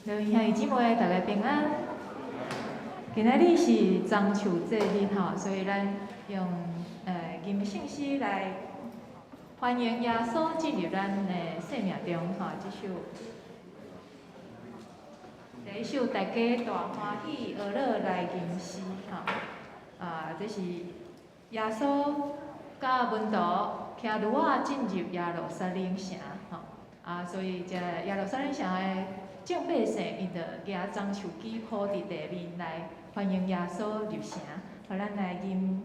各位兄弟姊妹，大家平安。今仔日是中秋节日吼，所以咱用吟圣诗来欢迎耶稣进入咱的生命中吼。第一首大家大欢喜学乐来吟诗吼。这是耶稣甲门徒骑驴仔进入耶路撒冷城吼。所以这耶路撒冷城的众百姓，因着举棕树枝铺伫地面来欢迎耶稣入城，互咱来吟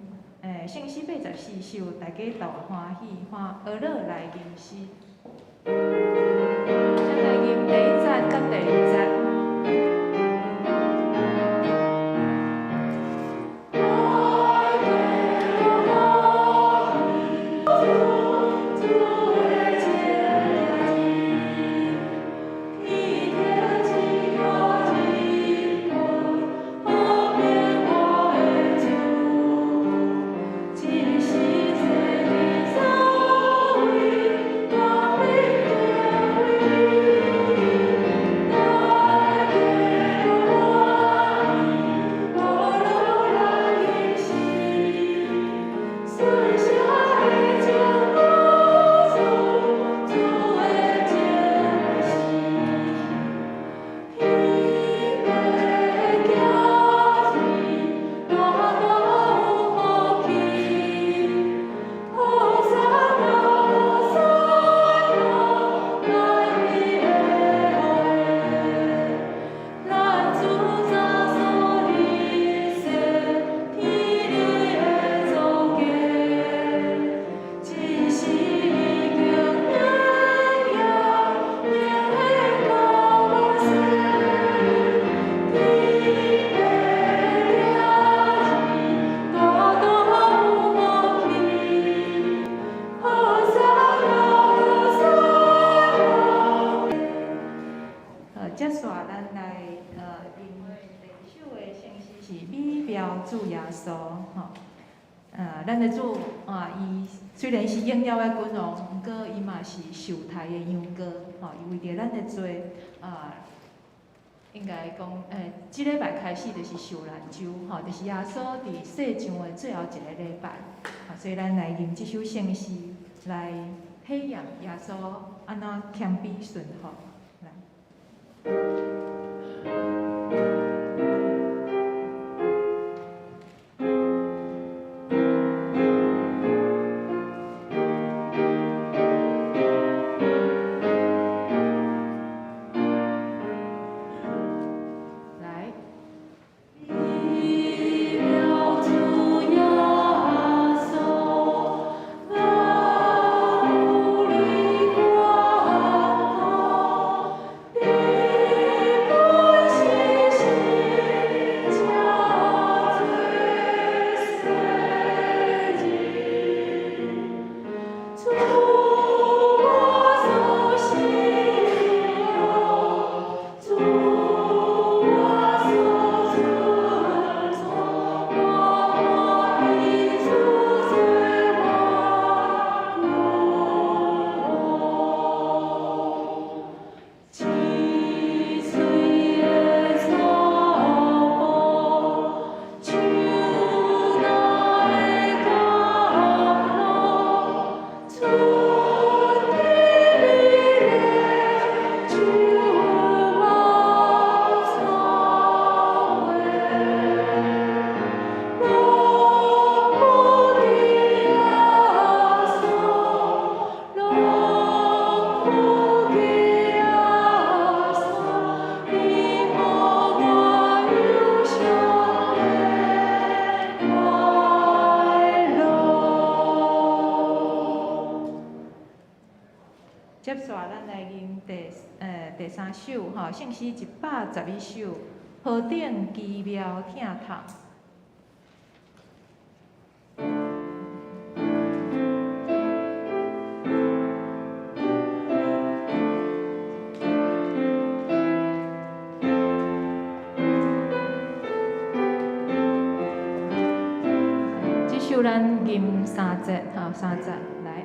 圣诗84首，大家大欢喜，学乐来吟诗。咱来吟第一节甲第二节。今时节日早已到。接续咱来吟第二首的圣诗是美妙主耶稣吼。咱的主伊虽然是荣耀的君王，毋过伊嘛是受害的羊羔吼，伊为着咱的罪应该讲即礼拜开始就是受难周吼，就是耶稣伫世上的最后一个礼拜，所以咱来吟即首圣诗来体验耶稣安怎谦卑顺服。接续咱来吟第三首吼，圣诗111首，河顶奇妙听痛。这首咱吟3节吼，3节来。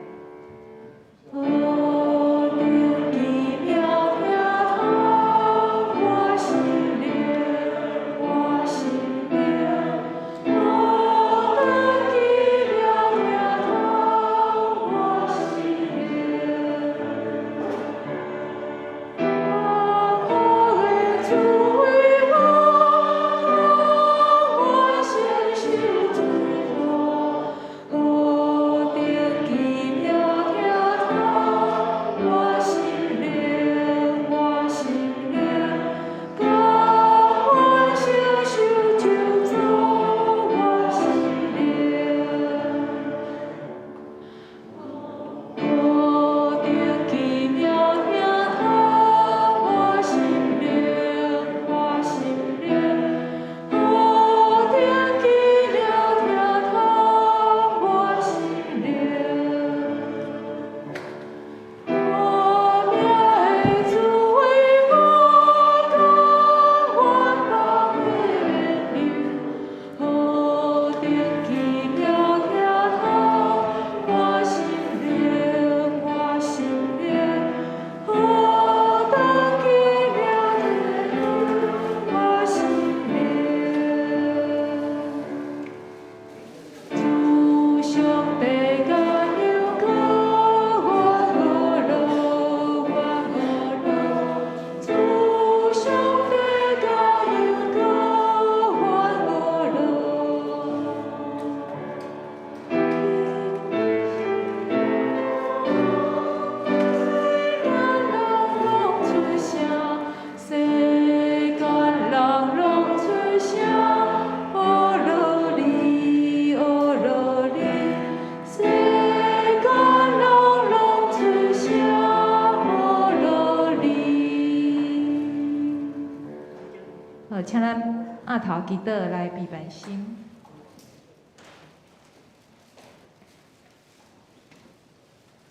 请咱额头祈祷来陪伴心。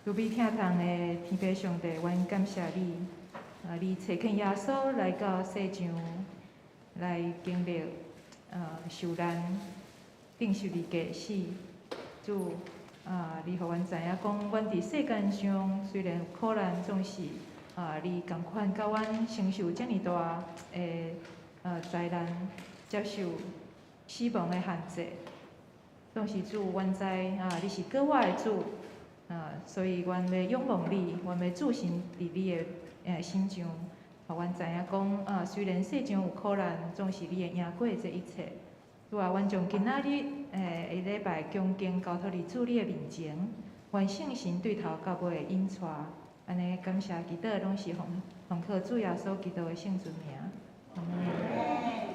如比疼痛的天父上帝，阮感谢你，你找见耶稣来到世上，来经历受难，领受你家死。主你互阮知影讲，阮伫世间上虽然有苦难，总是你共款甲阮承受遮尔大的灾难，接受死亡的限制。总是主，阮知你是过我的主，所以阮要仰望你，阮要注心伫你的心上，互阮知影讲，虽然世上有苦难，总是你会赢过这一切。主啊，阮将今仔日下礼拜恭敬交托伫主你的面前，愿圣神对头到尾的引带，安尼感谢祈祷拢是奉靠主耶稣基督的圣尊名。阿门。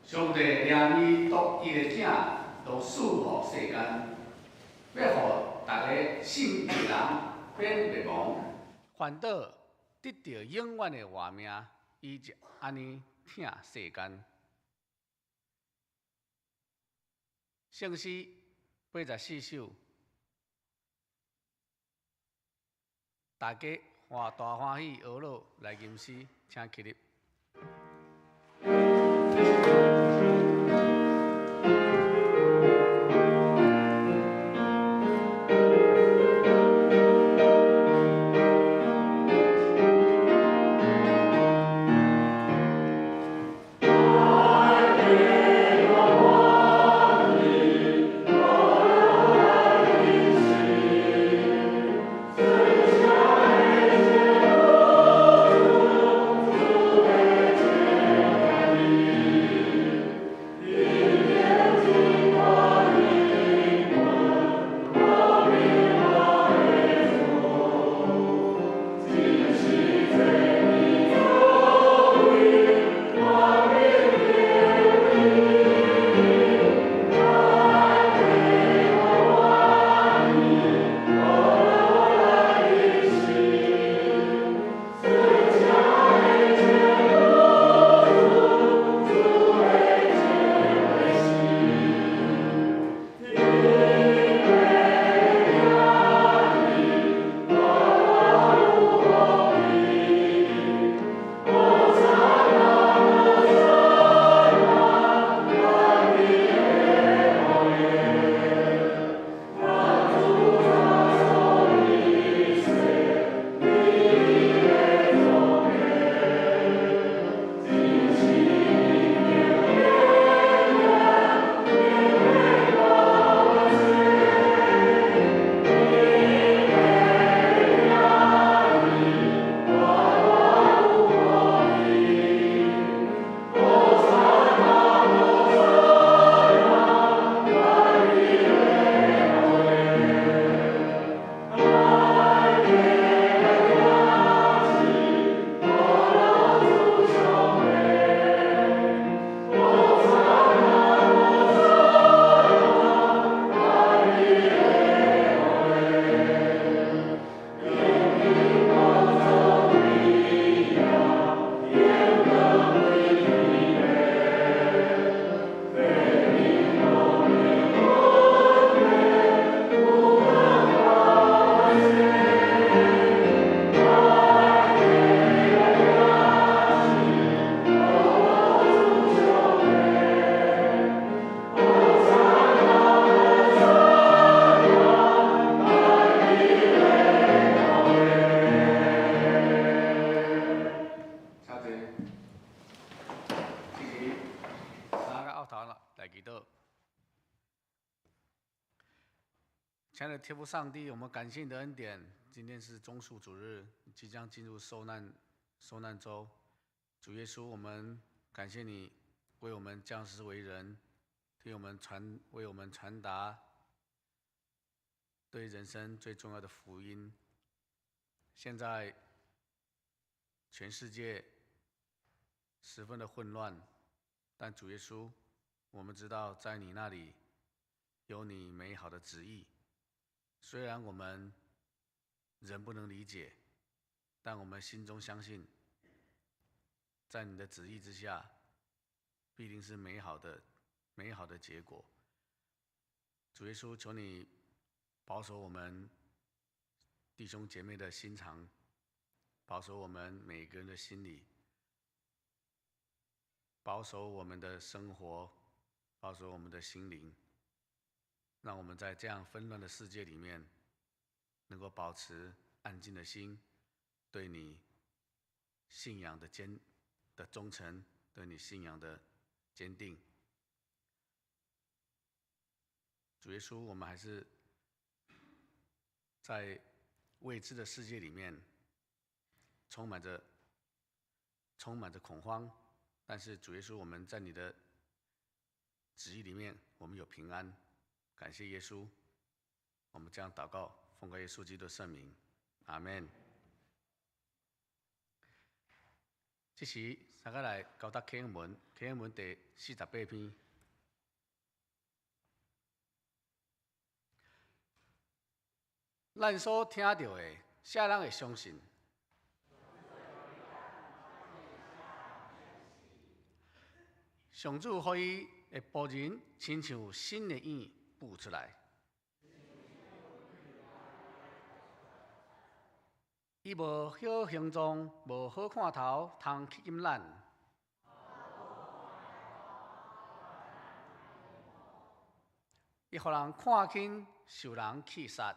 上帝让伊独一个正，都赐予世间，要互大家信的人变灭亡，反倒得到永远的活命，伊就安尼疼世间。圣诗84首，大家大欢喜学乐来吟诗，请起立。Amen. 来祈祷。亲爱的天父上帝，我们感谢你的恩典。今天是棕树主日，即将进入受难周。主耶稣，我们感谢你为我们降世为人，为我们传达对人生最重要的福音。现在全世界十分的混乱，但主耶稣，我们知道在你那里有你美好的旨意。虽然我们人不能理解，但我们心中相信，在你的旨意之下，必定是美好的结果。主耶稣，求你保守我们弟兄姐妹的心肠，保守我们每个人的心理，保守我们的生活，保守我们的心灵，让我们在这样纷乱的世界里面，能够保持安静的心，对你信仰的忠诚，对你信仰的坚定。主耶稣，我们还是在未知的世界里面，充满着恐慌。但是主耶稣，我们在你的旨意里面，我们有平安。感谢耶稣，我们这样祷告，奉靠耶稣基督的圣名，阿们。这时，大家来交答启应文第48篇。咱所听到的，啥人会相信？上主可以会仆人亲像新的烟布出来，伊无好形状，无好看头，通吸引咱。伊互人看轻，受人气杀，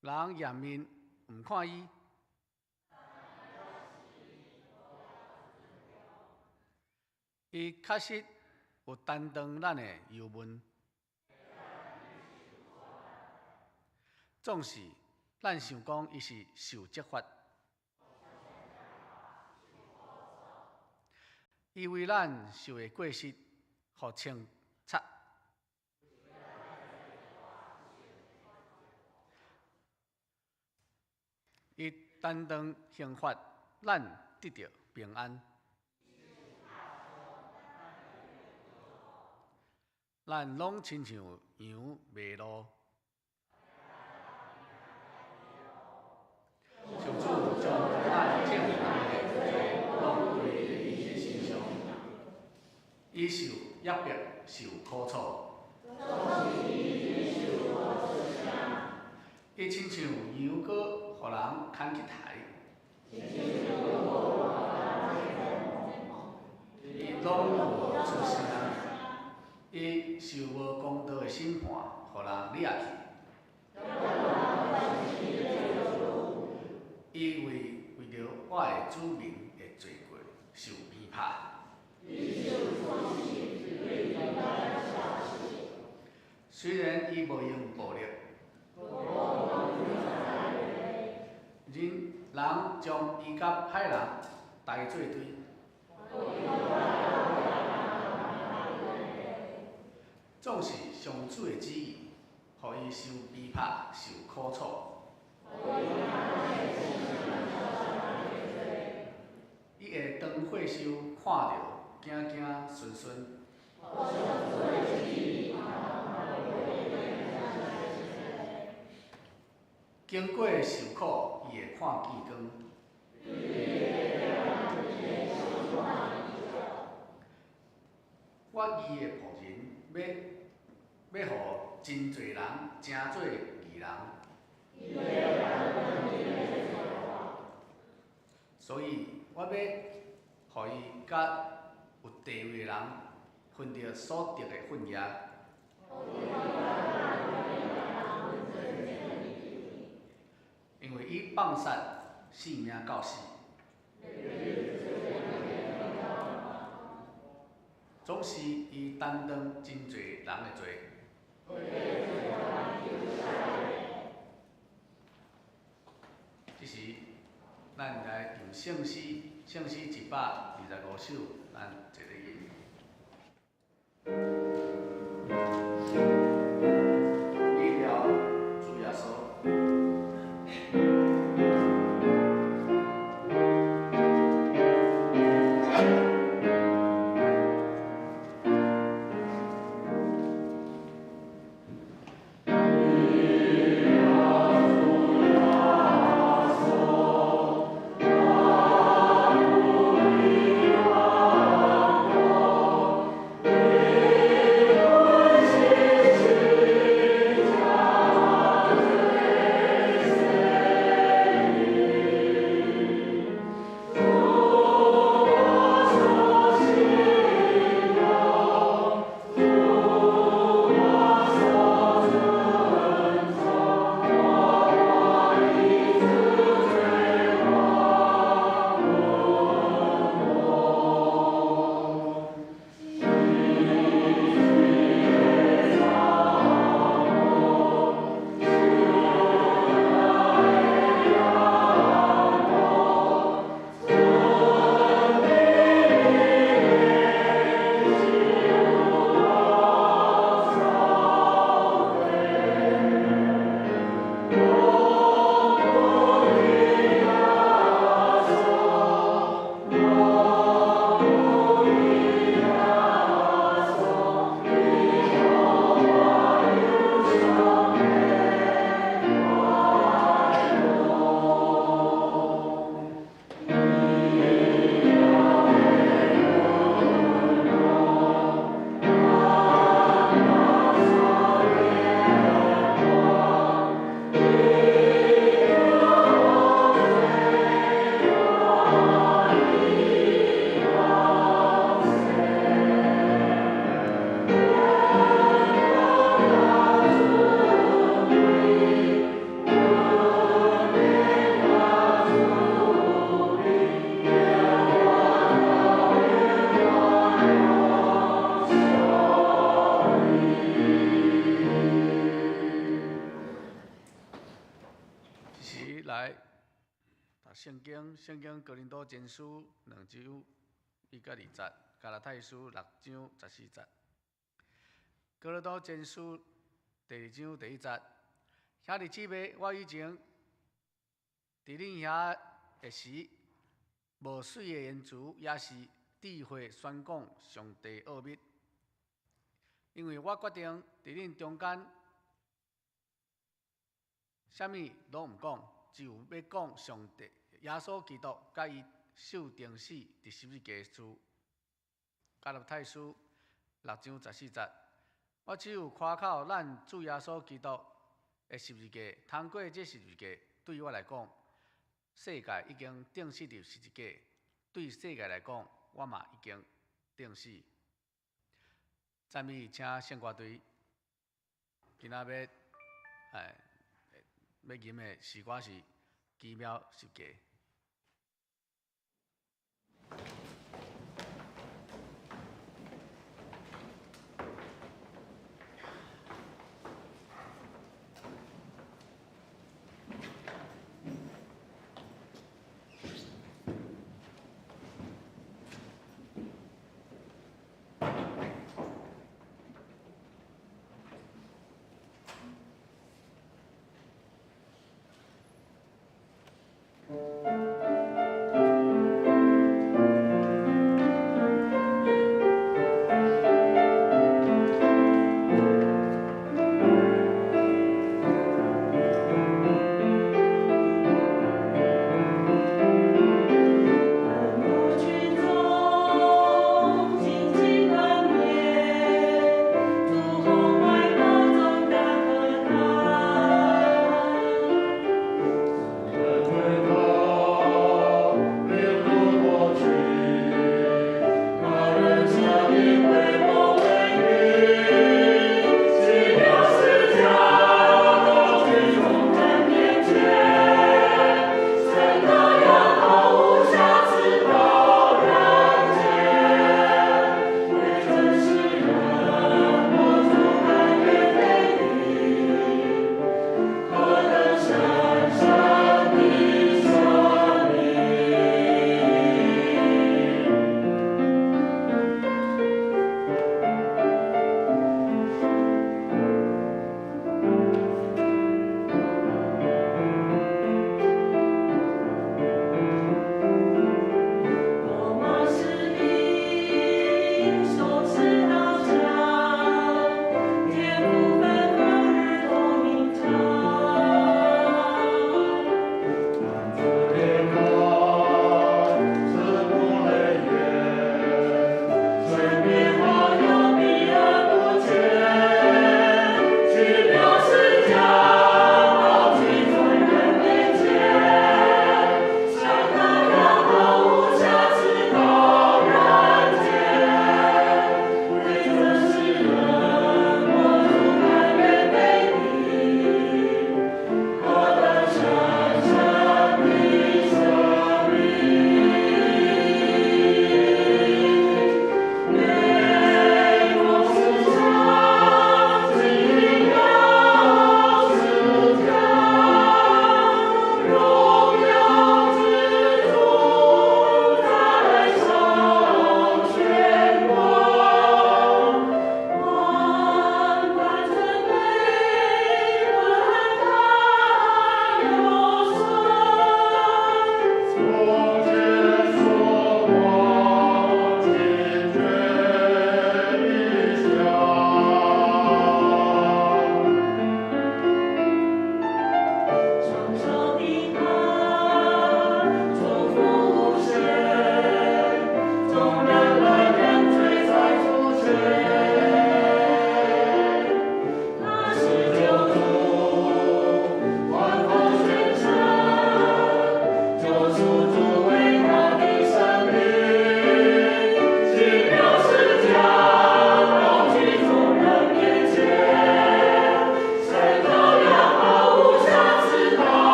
人颜面唔看伊。伊确实有担当咱的忧闷，总是咱想讲伊是受责罚，伊为咱受的过失，互清擦。伊担当刑罚，咱得到平安。咱拢亲像羊迷路，上主将咱天人的罪拢归伊的身上，伊受压迫，受苦楚。伊亲像羊羔，互人牵去抬，伊拢无出声。伊受无公道的审判，互人掠去。伊为着我的子民的罪过受鞭拍。虽然伊无用暴力，人将伊甲歹人带做对。总是上主的旨意，予伊受鞭拍、受苦楚。伊会当火烧，看着惊惊顺顺。经过受苦，伊会看见光。我伊的仆人要互真侪人成做义人。所以我要互伊甲有地位的人分着所得的份业。因为伊放杀性命到死，总是伊担当真侪人的罪。这时，咱来用圣诗125首，咱一个吟。为了主耶稣。圣经哥林多前书2章1到2节，加拉太书6章14节。哥林多前书第2章第1节，兄弟姊妹，我以前伫恁遐的时，无水的言辞，也是智慧宣讲上帝奥秘，因为我决定伫恁中间，啥物拢毋讲，只有要讲上帝。耶稣基督甲伊受钉死伫十字架的事。加拉太书6章14节，我只有夸口咱主耶稣基督的十字架，通过这十字架，对我来讲，世界已经钉死伫十字架；对世界来讲，我嘛已经钉死。赞美请圣歌队，今仔要吟的诗歌是《奇妙十字架》。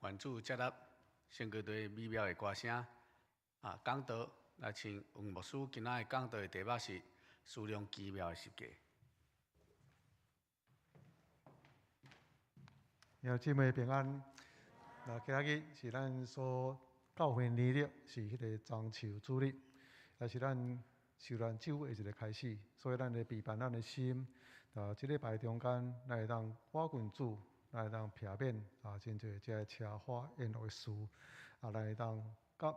愿主接纳圣歌队美妙的歌声。讲道来请黄牧师今仔的讲道的题目是“思量奇妙的世界”。兄姊妹平安。今日是咱所教会年历，是迄个中秋主日，也是咱受难酒的一个开始。所以咱会备办咱的心，即礼拜中间，咱会当瓦群主，咱会当避免真侪即个车祸延误的事，咱会当甲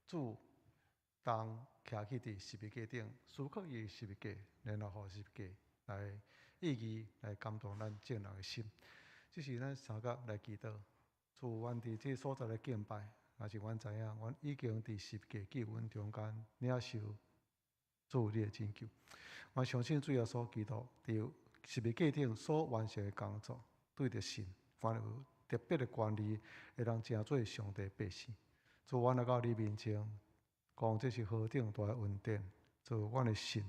主当徛起伫十字架顶，思考伊十字架，然后互十字架来意义来感动咱正人的心。这是咱三甲来祈祷，主，阮伫这所在来敬拜，也是阮知影，阮已经伫十字架救恩中间领受主你的拯救。阮相信主耶稣基督伫十字架顶所完成的工作，对着神，阮有特别的权利，会当成做上帝百姓。主，阮来到你面前，讲这是何等大的恩典。主，阮的信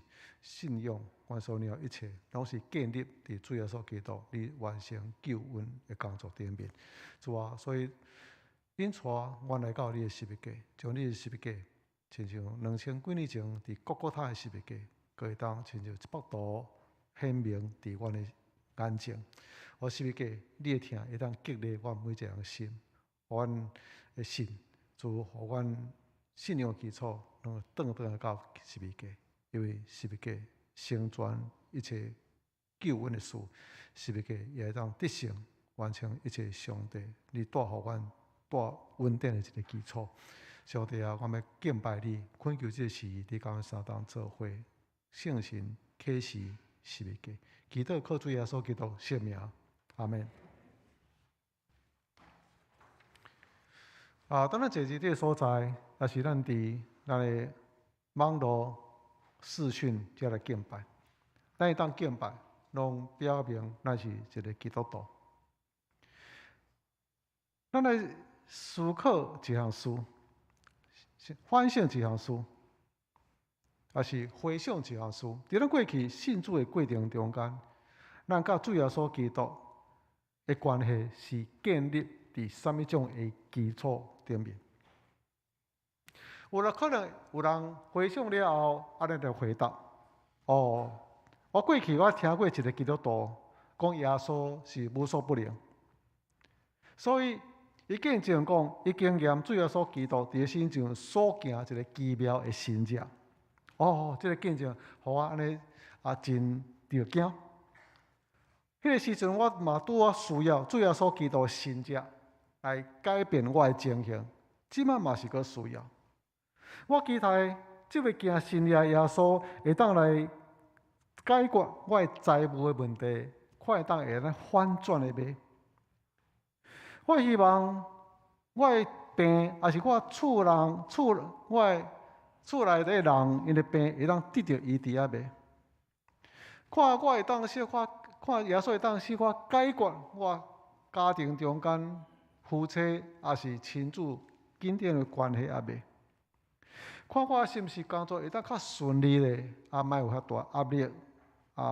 仰，阮所领一切，拢是建立伫主耶稣基督你完成救恩的工作顶面。主啊，所以引带阮来到你的十字架，将你的十字架，亲像2000几年前伫各各他的十字架，可会当亲像一幅图显明伫阮的眼前。我十字架，你的疼会当激励阮每一个人心，阮的心，主，互阮信仰基础。转来到十字架，因为十字架成全一切救恩的事，十字架也会当得胜完成一切上帝你带予阮带稳定的一个基础。上帝啊，我们敬拜你，恳求这事你甲阮三当做伙，圣神启示十字架，祈祷靠主耶稣基督圣名，阿门。当咱坐伫这个所在，也是咱伫咱的网络视讯才来敬拜，咱会当敬拜，拢表明咱是一个基督徒。咱来思考一项事，反省一项事，也是回想一项事。伫咱过去信主的过程中间，咱甲主耶稣基督的关系是建立伫什么种的基础顶面？有可能有人回想了后，安尼就回答：我过去我听过一个基督徒讲耶稣是无所不能，所以伊见证讲，伊经验主耶稣基督伫身上所行一个奇妙的神迹。这个见证，互我安尼真着惊。迄个时阵，我嘛拄啊需要主耶稣基督的神迹来改变我的情形，即摆嘛是搁需要。我期待这位行神迹耶稣会当来解决我的财务的问题，快当会来反转的呗。我希望我的病，也是我厝内底人因的病会当得到医治啊呗。看我会当小可，看耶稣会当小可解决我家庭中间夫妻也是亲子紧张的关系啊呗。看我是毋是工作会当较顺利咧，莫有遐大压力。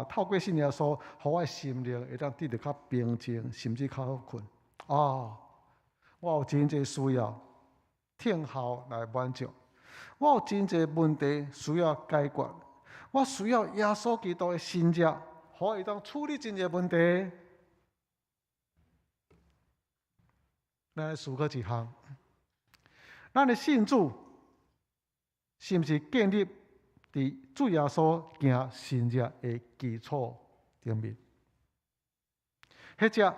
透过信耶稣，互我的心灵会当得到较平静，甚至较好困。我有真侪需要，听候来满足。我有真侪问题需要解决，我需要耶稣基督的神迹，互我会当处理真侪问题。咱来思考一项，咱的信主是毋是建立伫主耶稣行神迹的基础顶面？或者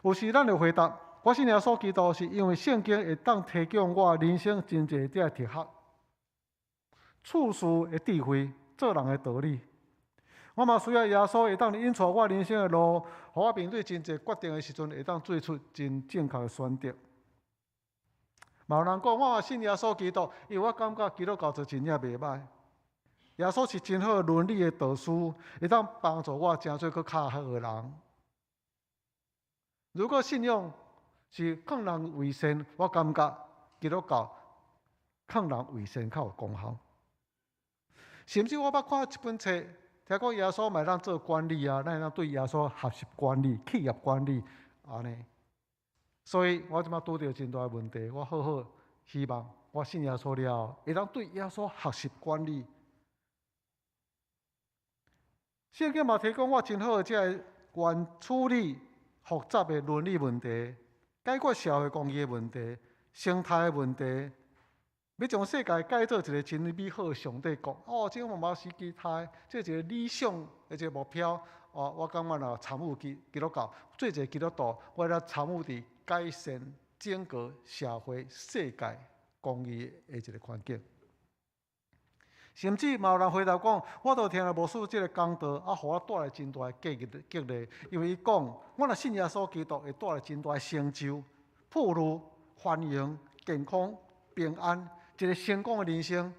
有时咱就回答：我信耶稣基督是因为圣经会当提供我人生真侪只哲学、处事的智慧、做人的道理。我嘛需要耶稣会当引带我人生的路，互我面对真侪决定的时阵会当做出真正确的选择。嘛有人讲，我嘛信耶稣基督，因为我感觉基督教就真正袂歹。耶稣是真好伦理的导师，会当帮助我成做更较好的人。如果信仰是劝人为善，我感觉基督教劝人为善较有功效。甚至我捌看一本册，听讲耶稣嘛当做管理咱会当对耶稣学习管理、企业管理安尼。所以我即马拄着真大问题，我好好希望我信耶稣了后，会当对耶稣学习管理。圣经嘛提供我真好，即个愿处理复杂的伦理问题，解决社会公益的问题、生态的问题，要将世界改造一个真美好的上帝国。哦，这个嘛是期待，这一个理想的一个目标。哦，我感觉若参与基督教，做一个基督徒，我要参与伫改善整个社会、世界公益的一个环境。甚至嘛有人回答讲，我都听到牧师这个讲道，互我带来真大的激励，因为伊讲，我若信耶稣基督，会带来真大的成就、富裕、繁荣、健康、平安，一个成功的人生。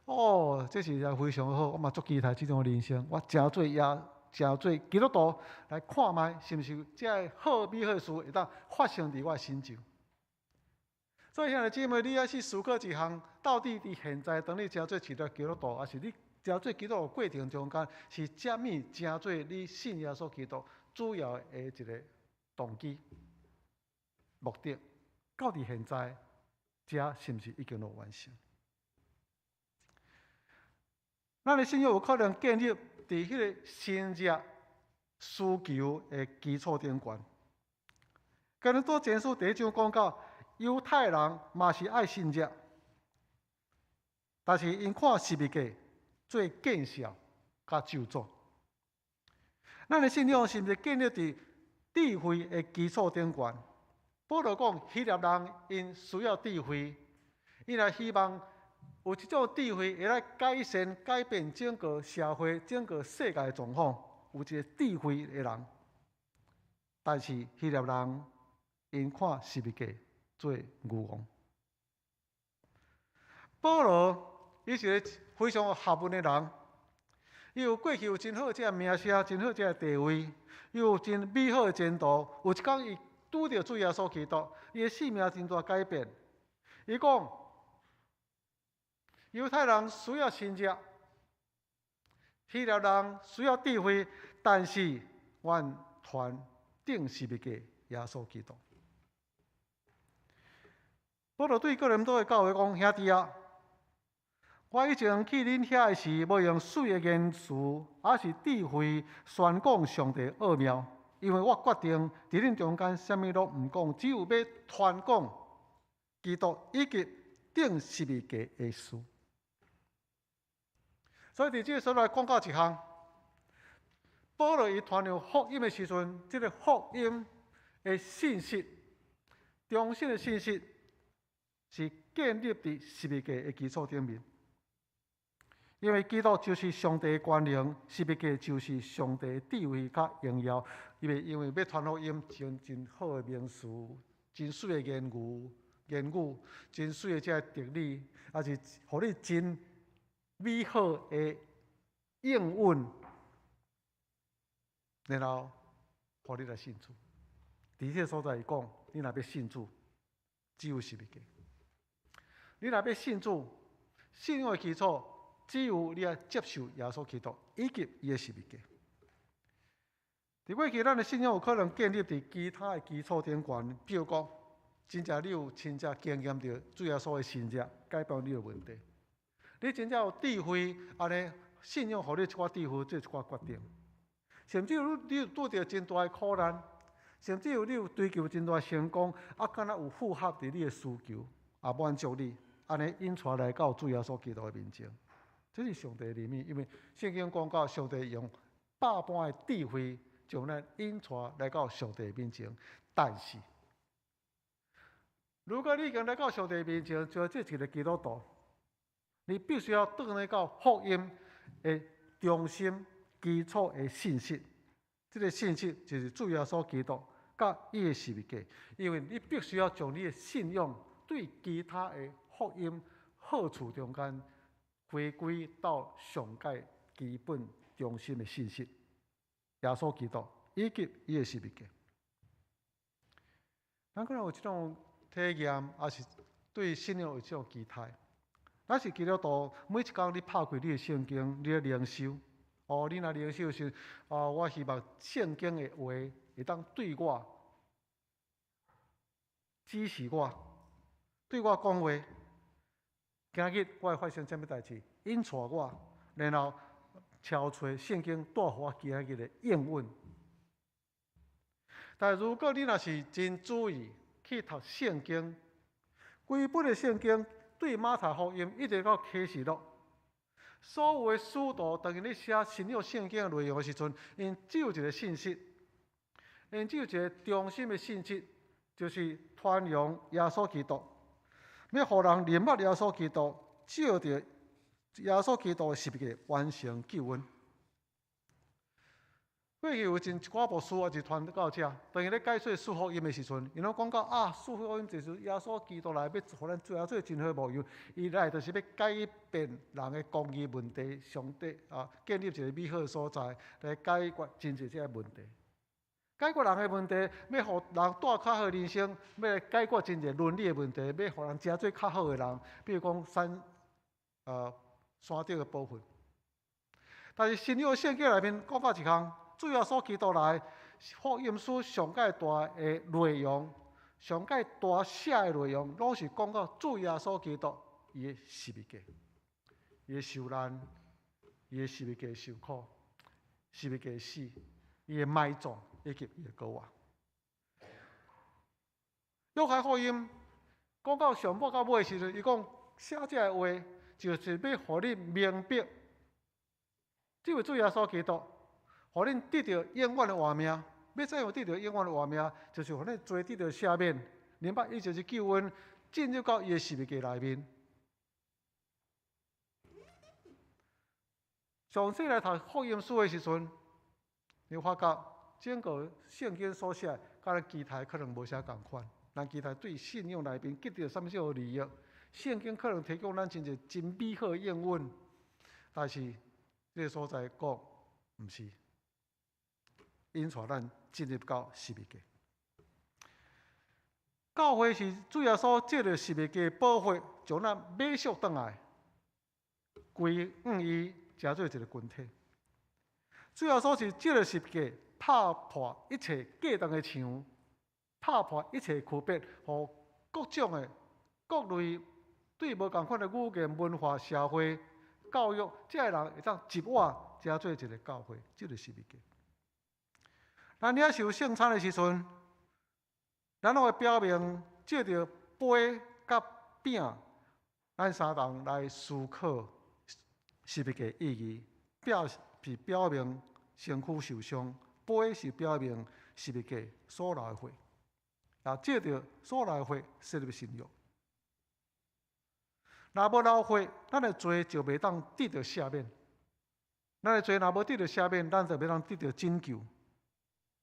哦，这是非常好，我嘛足期待这种人生。我真做基督徒来看卖，是毋是这好美好的事会当发生伫我身上？所以，兄弟姊妹，你要去思考一项，到底伫现在，当你真做基督徒，还是你真做基督徒过程中间，是什么真做你信耶稣基督主要的一个动机、目的？到底现在，这是毋是已经完成？咱的信仰有可能建立伫迄个新约需求的基础顶悬。哥林多前书第1章讲到。犹太人嘛是爱信约，但是因看十字架做见笑甲咒诅。咱的信仰是毋是建立伫智慧的基础顶悬？保罗讲，希腊人因需要智慧，因来希望有这种智慧会来改善、改变整个社会、整个世界的状况，有一个智慧的人。但是希腊人因看十字架做愚王。保罗伊是一个非常有学问的人，伊有过去有真好这个名声，真好这个地位，伊有真美好的前途。有一天伊拄着主耶稣基督，伊的性命真大改变。伊讲，犹太人需要新约，希腊人需要智慧，但是阮传顶十字架耶稣基督。保罗对哥林多的教会讲：兄弟啊，我以前去恁遐时，无用水的言辞，也是智慧宣讲上帝奥妙。因为我决定伫恁中间，啥物拢毋讲，只有要传讲基督以及顶十字架的事。所以伫这个时候来讲到一项，保罗伊传扬福音的时阵，这个福音的信息，中心的信息。是建立伫十字架的基础顶面，因为基督就是上帝的权能，十字架就是上帝的智慧甲荣耀。因为要传福音，真好的名词，真水的言语，真水的这个道理，也是互你真美好的应允，然后互你来信主。伫这个所在讲，你若要信主，只有十字架。你若要信主，信仰的基础只有你要接受耶稣基督以及伊的十字架。伫过去，咱的信仰有可能建立伫其他的基础顶悬，比如讲，真正你有亲自经验到主耶稣的信仰改变你的问题，你真正有智慧，安尼信仰互你一寡智慧，做一寡决定。甚至你有拄到真大的苦难，甚至你有追求真大成功，敢若有符合伫你的需求，也满足你。安尼引出来到主耶稣基督的面前，这是上帝的怜悯。因为圣经讲到，上帝用百般的智慧将咱引出来到上帝面前。但是，如果你已经来到上帝面前，做这一个基督徒，你必须要倒来到福音的中心基础的信息。这个信息就是主耶稣基督甲伊的十字架，因为你必须要将你的信仰对其他的福音好处中间回归到上界基本中心的信息，耶稣基督以及伊的十字架。咱可能有这种体验，也是对信仰有这种期待。咱是基督徒，每一天你拍开你的圣经，你的灵修，你若灵修时，我希望圣经的话会当对我指示我，对我讲话。今日我会发生什么代志？引带我，然后敲出圣经带予我今日的应允。但如果你若是真注意去读圣经，规本的圣经对马太福音一直到启示录，所有的使徒当伊咧写新约圣经的内容的时阵，因只有一个信息，因只有一个中心的信息，就是传扬耶稣基督，要互人认捌耶稣基督，照着耶稣基督的十字架完成救恩。过去有真一寡牧师也是传到遮，当伊咧解说四福音的时阵，伊拢讲到四福音就是耶稣基督来要互咱最后做真好牧羊，伊来就是要改变人的公义问题，上帝建立一个美好的所在来解决真侪这问题。解决人的问题，要互人带较好的人生，要来解决真侪伦理的问题，要互人真做较好的人，比如讲山顶的部分。但是新约圣经内面讲到一项。主要所基督来福音书上界大的内容，上界大写的内容，拢是讲到主耶稣基督伊的十字架，伊的受难，伊的十字架受苦，十字架死，伊的埋葬以及伊的过活。约翰福音讲到上末到尾的时阵，伊讲写这个话，就是要互你明白，这位主耶稣基督。互恁得到永远的活命，要怎样得到永远的活命？就是互恁罪得到赦免，明白伊就是救恩，进入到伊的十字架内面。详细来读福音书的时阵，你发觉整个圣经所写，甲咱其他可能无啥共款。咱其他对信仰内面得到什么少利益，圣经可能提供咱真侪真美好的应允，但是这个所在讲毋是。引带咱进入到十字架。教会是主耶稣借着十字架保护，将咱买赎倒来，归于成做一个群体。主耶稣是借着十字架拍破一切假当的墙，拍破一切区别，互各种的各类对无共款的语言、文化、社会、教育，这些人会当一碗成做一个教会，这个十字架。咱领受圣餐的时阵，咱拢会表明借着杯甲饼，咱三人来思考十字架意义。饼是表明身躯受伤，杯是表明十字架所流的血，也借着所流的血设立信仰。若无流血，咱的罪就袂当得到赦免。咱的罪若无得到赦免，咱就袂当得到拯救。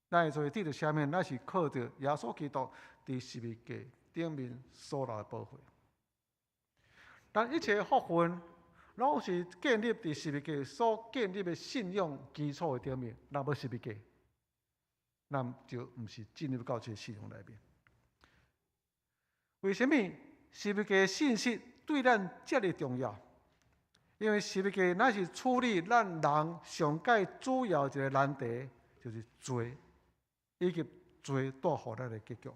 咱的罪得到赦免，咱是靠着耶稣基督伫十字架顶面所流的宝血。但一切福分，拢是建立伫十字架所建立的信仰基础的顶面。若无十字架，咱就毋是进入到这个信仰内面。为什么十字架的信息对咱这么重要？因为十字架乃是处理咱人上界主要一个难题，就是罪。以及罪带予咱的结局。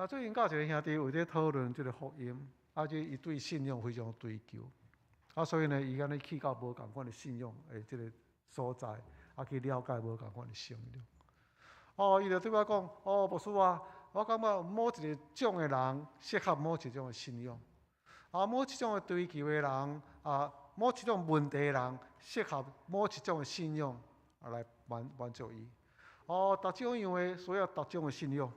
最近教一个兄弟为咧讨论这个福音，即伊对信仰非常追求，所以呢，伊安尼去到无共款的信仰的这个所在，去了解无共款的信仰。伊就对我讲，牧师啊，我感觉某一个种的人适合某一种的信仰，某一种的追求的人，某一种问题的人适合某一种的信仰来满足伊。逐种样的需要逐种的信仰，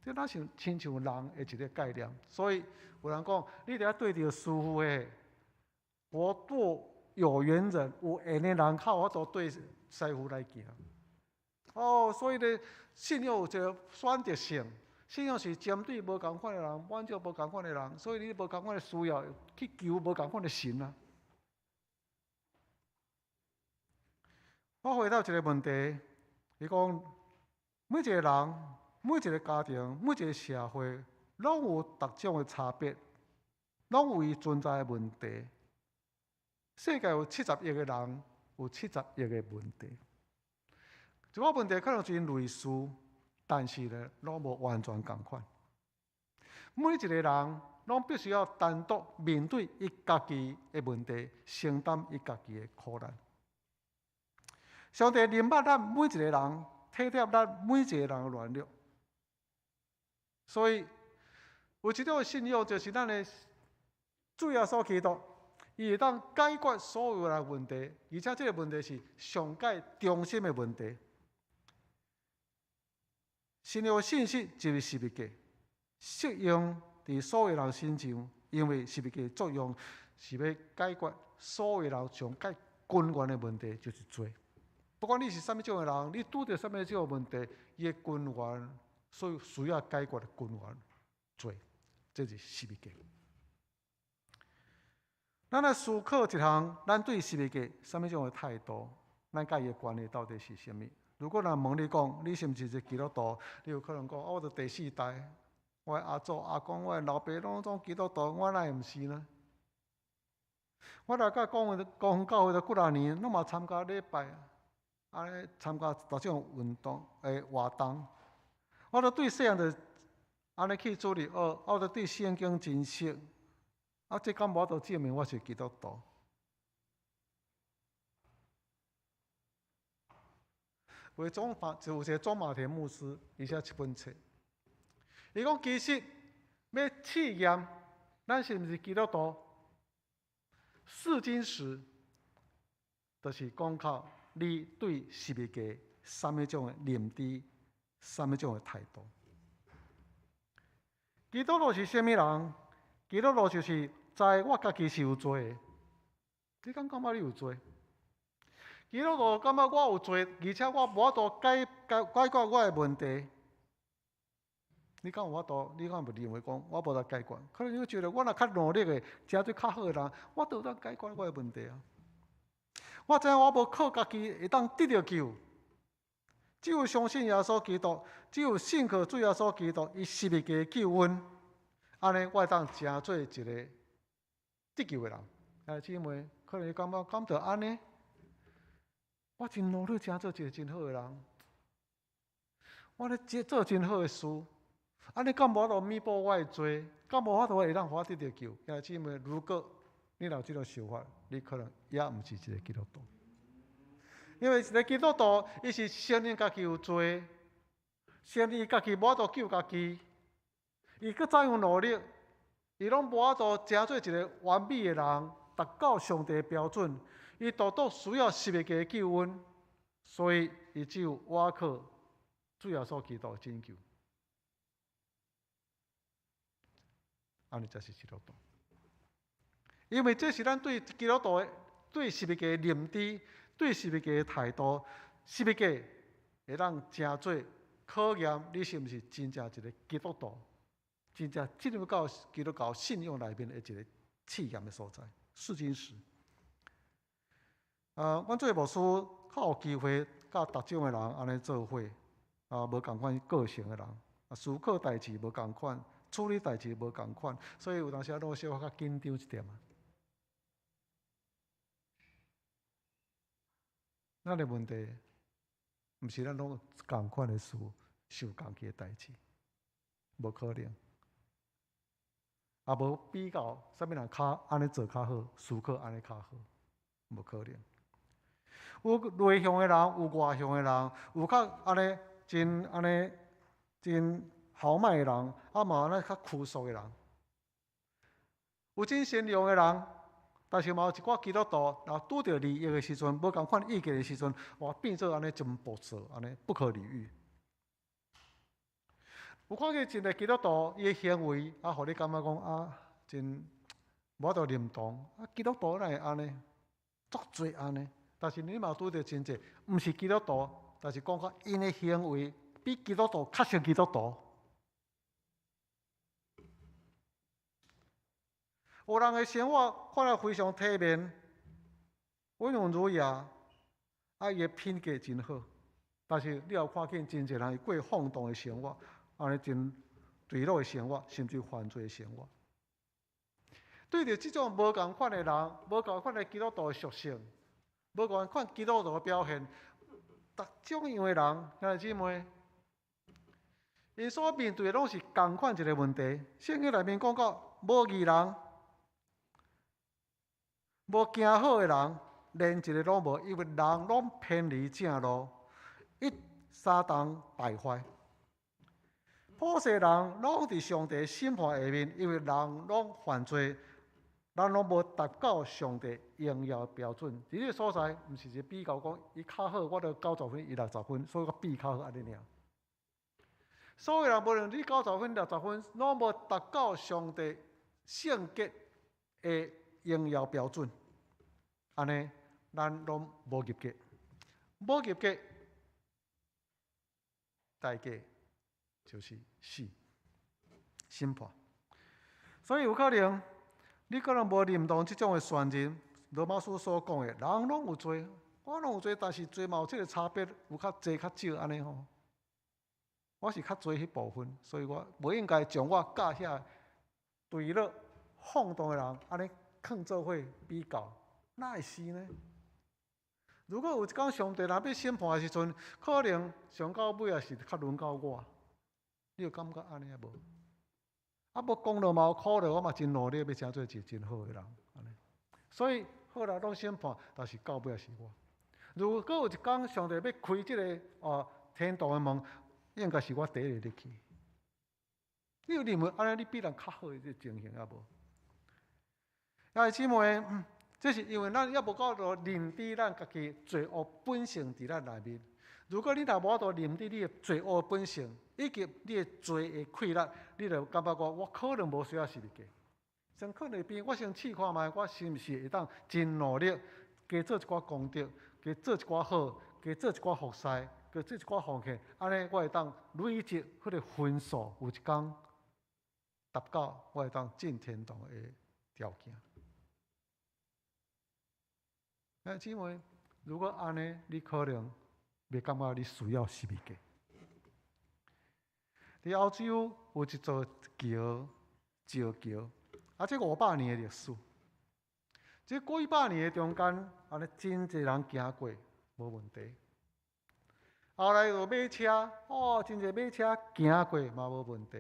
这哪像亲像人的一个概念。所以有人讲，你伫遐对着师父的，我做有缘人，有缘的人靠我都对师父来行。所以呢，信仰有一个选择性，信仰是针对无共款的人，满足无共款的人，所以你无共款的需要去求无共款的神啊。我回答一个问题。伊讲，每一个人、每一个家庭、每一个社会，拢有各种的差别，拢有伊存在的问题。世界有70亿个人，有70亿个问题。这个问题可能是因类似，但是呢，拢无完全共款。每一个人拢必须要单独面对伊家己的问题，承担伊家己的苦难。上帝明白咱每一个人，体贴咱每一个人的软弱，所以有一种信仰就是咱的主耶稣基督，伊会当解决所有人问题，而且这个问题是上界中心的问题。信仰信息就是十字架，适用伫所有人身上，因为十字架作用是要解决所有人上界根源的问题，就是罪。不管你是什么种的人，你拄到什么种的问题，伊的根源所以需要解决的根源罪，这是十字架。咱来思考一项，咱对十字架什么种的态度，咱甲伊的关系到底是什么？如果人问你讲，你是毋是一个基督徒？你有可能讲，我伫第四代，我的阿祖、阿公、我的老爸拢总基督徒，我哪会毋是呢？我来甲高雄教会的几啊年，拢嘛参加礼拜，安尼参加各种运动活动。我都对细汉就安尼去主日学，我都对圣经真熟。这敢无法度证明我是基督徒？有一个庄马田牧师，伊写一本册，伊讲其实要试验咱是毋是基督徒，试金石，就是讲靠你对十字架什么种的认知，什么种的态度。基督徒是啥物人？基督徒就是在我家己是有罪的，你感觉你有罪？基督徒感觉我有罪，而且我无法度解决我的问题。你敢有法度？你敢有认为讲我无法解决？可能你觉得我若较努力的，诚侪较好的人，我都当解决我的问题啊。我知影我无靠家己会当得到救，只有相信耶稣基督，只有信靠主耶稣基督，伊十字架的救恩，安尼我会当成做一个得救的人。姊妹，可能你感觉敢着安尼？我真努力，成做一个真好的人。我咧做真好的事，安尼敢无法度弥补我的罪？敢无法度会让我得到救？姊妹，如果你有这种想法，你可能也毋是一个基督徒。因为一个基督徒，伊是承认家己有罪，承认家己无法度救家己，伊搁怎样努力，伊拢无法度成做一个完美的人，达到上帝的标准。伊独独需要十字架的救恩，所以伊只有倚靠主耶稣基督的拯救。安尼才是基督徒。因为这是咱对基督徒对十字架的认知，对十字架的态度。十字架会让真做考验你是毋是真正一个基督徒，真正进入到基督教信仰内面的一个试验的所在，试金石。阮做牧师较有机会，甲逐种的人安尼做伙，无共款个性的人，思考代志无共款，处理代志无共款，所以有当时啊，拢小可较紧张一点啊。咱的问题，毋是咱拢共款的事，受共期的代志，无可能。也无比较，啥物人较安尼做较好，思考安尼较好，无可能。有内向的人，有外向的人，有较安尼真豪迈的人，嘛安尼较枯燥的人。有真善良的人，但是嘛有一寡基督徒，然后拄着利益的时阵，无共款意见的时阵，哇变做安尼真暴躁，安尼不可理喻。有看见真个基督徒，伊的行为互你感觉讲真无法度认同。基督徒哪会安尼？足多安尼。但是你嘛拄着真济，毋是基督徒，但是讲较因的行为比基督徒较像基督徒。有人的生活看来非常体面、温文儒雅，伊的品格真好。但是你也看见真济人过放荡的生活，安尼真堕落的生活，甚至犯罪的生活。对着这种无共款的人，无共款的基督徒的属性。无共款基督徒的表现，逐种样的人，兄弟姊妹，因所面对的拢是同款一个问题。圣经内面讲到，无义人、无行好的人，连一个拢无，因为人拢偏离正路，一撒旦败坏。普世人拢伫上帝审判下面，因为人拢犯罪，人拢无达到上帝荣耀标准。伫这个所在，毋是一个比较讲，伊较好，我就90分，伊60分，所以我比较好安尼尔。所有人无论你90分、60分，拢无达到上帝圣洁的荣耀标准，安尼咱拢无入格，无入格，代价就是死、审判。所以有可能你可能无认同这种的宣言，罗马书所讲的，人拢有罪，我拢有罪，但是罪嘛有这个差别，有较济较少安尼吼。我是较侪迄部分，所以我无应该将我甲遐对了放荡的人安尼放做伙比较，哪会是呢？如果有一天上帝若要审判的时阵，可能上到尾也是较轮到我，你有感觉安尼啊无？啊，无讲了嘛有苦了，我嘛真努力要成做一个真好的人，安尼。所以好啦，拢审判，但是到尾也是我。如果有一天上帝要开这个天堂的门，应该是我第一个入去。你有认为安尼你比人较好的这情形啊无？啊，姊妹，这是因为咱还无够到认知咱家己罪恶本性伫咱内面。如果你若无到认知你的罪恶本性，以及你的罪的溃烂，你就感觉我可能无需要是入格。先看那边，我先试看卖，我是毋是会当真努力，加做一寡功德，加做一寡好，加做一寡服侍，加做一寡奉献，安尼我会当累积迄个分数，有一天达到我会当进天堂的条件。姊妹，如果安尼，你可能袂感觉你需要是入格。伫欧洲有一座桥，石桥，这500年的历史。这几百年的中间，安尼真侪人行过，无问题。后来有马车，真侪马车行过嘛无问题。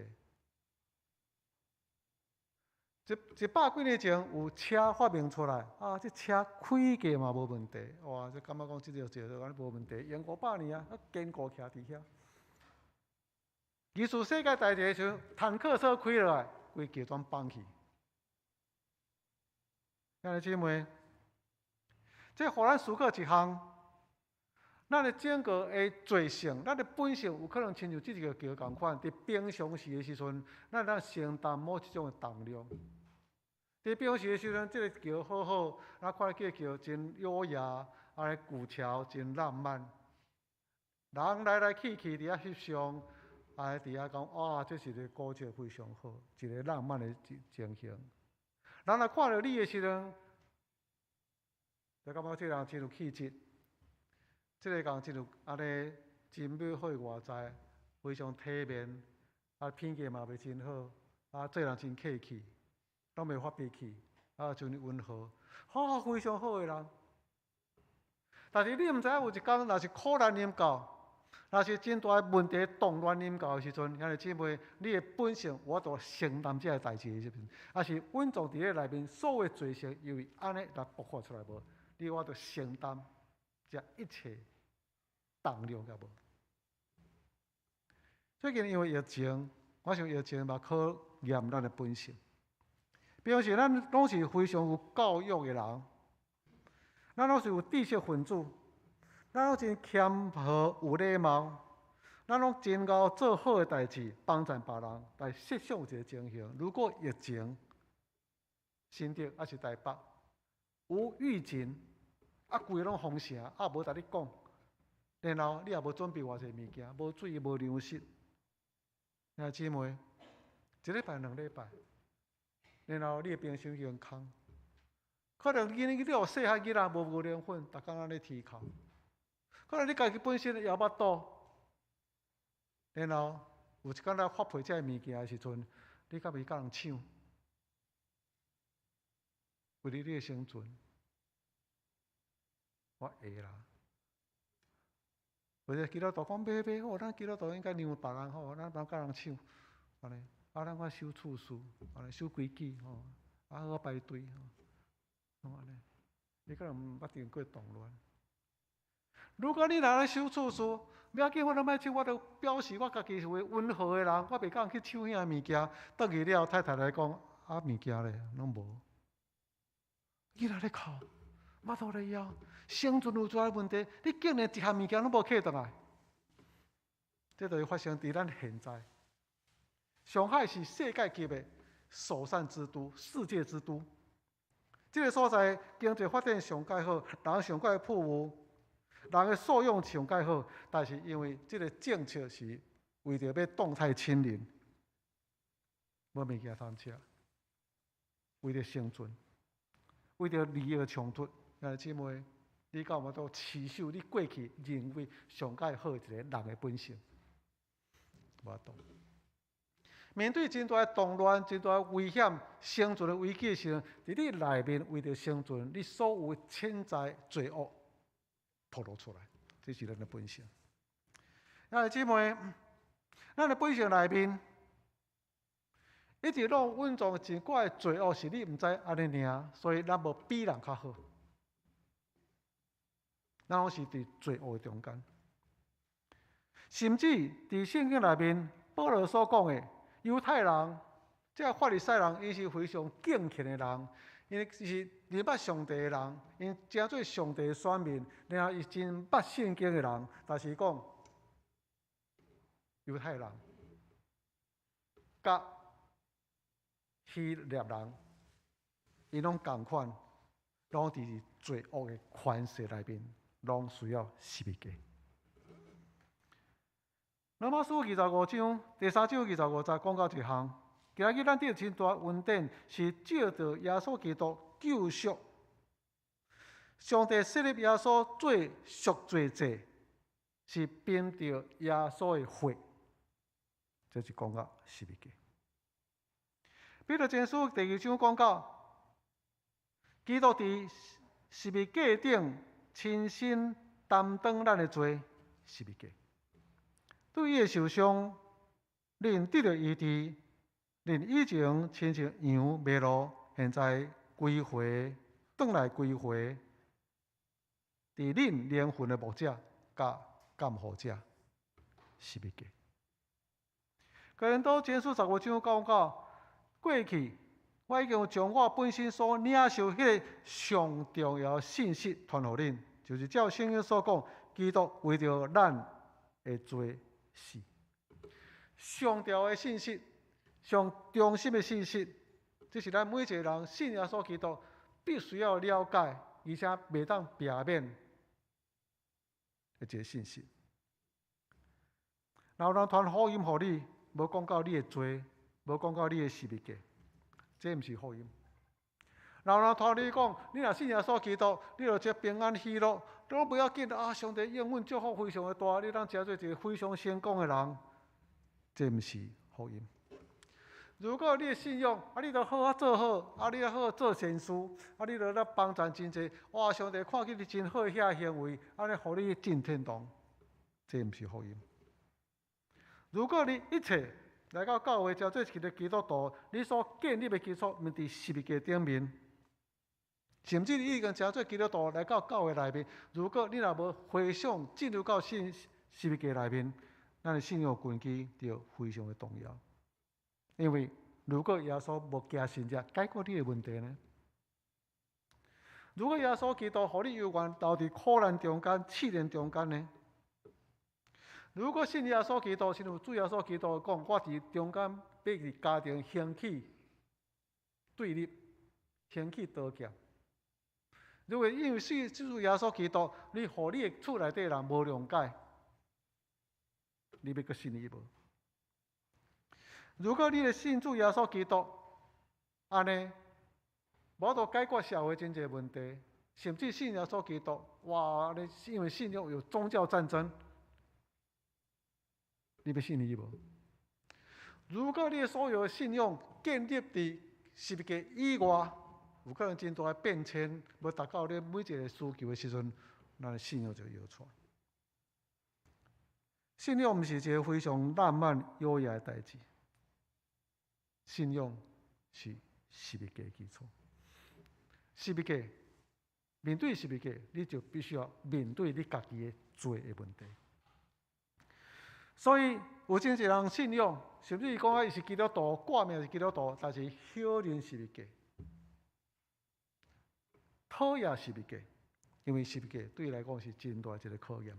100几年前有车发明出来，这车开过嘛无问题。哇，这感觉讲这条桥安尼无问题，用500年啊，坚固徛伫遐。二次世界大战的时候，坦克车开落来，规桥全崩去。兄弟姊妹，这互咱思考一项，咱的整个的罪性，咱的本性有可能亲像这个桥同款，伫平常时的时阵，咱承担某一种的重量。伫平常时的时阵，这个桥好好，咱看这个桥真优雅，安尼古桥真浪漫，人来来去去伫遐翕相，伫遐讲这是一个古桥非常好，一个浪漫的情形。人来看到你的时阵，就感觉这个人真有气质，这个人真有安尼真美好的外在，非常体面，品格嘛袂真好，做人真客气，拢袂发脾气，真温和，非常好的人。但是你毋知影有一天，若是苦难临到，若是真大问题动乱临到的时阵，兄弟姊妹，你的本性我都承担这个代志的时阵，也是稳重伫咧内面所有的罪行，因为安尼来爆发出来无，你我都承担这一切重量个无。最近因为疫情，我想疫情嘛考验咱的本性。比如是咱拢是非常有教育的人，咱拢是有知识分子。咱拢真谦和有礼貌，咱拢真够做好的代志，帮助别人，来设想一个情形。如果疫情新竹还是台北有疫情，规拢封城，无甲你讲，然后你也无准备偌济物件，无水无粮食，兄弟姊妹，一礼拜2礼拜，然后你的冰箱用空，可能你有细汉囡仔无牛奶粉，逐工安尼啼哭。可能你家己本身也巴肚，然后有一天来发配这物件的时阵，你敢袂甲人抢？为了你的生存，我会啦。或者基督徒讲买好，咱基督徒应该让别人好，咱别甲人抢，安尼，咱看守次序，安尼守规矩吼，好排队吼，安尼，你可能毋捌经过动乱。如果你若咧守次序，不要紧，我都莫抢，我都表示我家己是位温和的人，我袂讲去抢遐物件。倒去了，太太来讲，物件咧拢无。囡仔咧哭，巴肚咧枵，生存有遮问题，你竟然一项物件拢无摕倒来，这就会发生伫咱现在。上海是世界级的首善之都、世界之都。这个所在经济发展上介好，人上介富裕，人的素养上介好，但是因为这个政策是为着要动态清零，无物件通吃，为着生存。为着利益的冲突，兄弟姊妹，你敢有都持守你过去认为上介好一个人的本性？无法度。面对真大的动乱、真大的危险、生存的危机时，伫你内面为着生存，你所有潜在罪恶暴露出来，这是咱的本性。兄弟姊妹，咱的本性内面。一直拢蕴藏真怪罪恶，是你毋知安尼尔，所以咱无比人较好。咱拢是伫罪恶中间，甚至伫圣经内面，保罗所讲的犹太人，即法利赛人，伊是非常敬虔的人，因为是认捌上帝的人，因诚做上帝的选民，然后伊真捌圣经的人，但是讲犹太人，甲希腊人，伊拢共款，拢伫罪恶的权势内面，拢需要十字架。罗马书25章第3章25节讲到一项，今日咱得真大恩典，是借着耶稣基督救赎，上帝设立耶稣做赎罪祭，是凭着耶稣的血，这是讲到十字架。彼得前书第2章讲到，基督伫十字架顶亲身担当咱的罪，十字架。对伊的受伤，恁得到医治，恁以前亲像羊迷路，现在归回，转来归回，伫恁灵魂的牧者甲监护者，十字架。哥林多前书15章讲到。过去，我已经将我本身所领受迄个上重要信息传互恁，就是照圣经所讲，基督为着咱的罪死。上重要的信息，上中心的信息，这是咱每一个人信耶稣基督必须要了解，而且袂当避免的一个信息。然后人传福音互你，无讲到你的罪。无讲到你的十字架，这毋是福音。然后人托你讲，你若信耶稣基督，你就这平安喜乐，都不要紧啊！上帝应允祝福非常的大，你当成做一个非常成功的人，这毋是福音。如果你的信仰你就好好做好，你好好做善事，你就咧帮助真济，哇！上帝看见你真好遐行为，尼互你进天堂，这毋是福音。如果你一切来到教会，叫做一个基督徒，你所建立的基础，毋伫十字架顶面，甚至你已经成做基督徒来到教会内面。如果你若无回想进入到十字架内面，咱的信仰根基就非常的动摇。因为如果耶稣无加十字架解决你的问题呢？如果耶稣基督互你永远留伫苦难中间、试炼中间呢？如果信耶稣基督，信有主耶稣基督讲，我伫中间要伫家庭兴起对立，兴起刀剑。如果因为信主耶稣基督，你互你的厝内底人无谅解，你要阁信伊无？如果你的信主耶稣基督，安尼无法度解决社会经济问题，甚至信耶稣基督，哇！你因为信仰有宗教战争。你要信伊无？如果你的所有的信仰建立伫十字架以外，有可能真大的变迁，要达到你每一个需求的时阵，咱的信仰就摇出。信仰毋是一个非常浪漫优雅的代志，信仰是十字架的基础。十字架面对十字架，你就必须要面对你家己的罪的问题。所以有真侪人信仰，甚至伊讲伊是基督徒，挂名是基督徒，但是少年十字架，讨厌十字架，因为十字架对伊来讲是真大一个考验。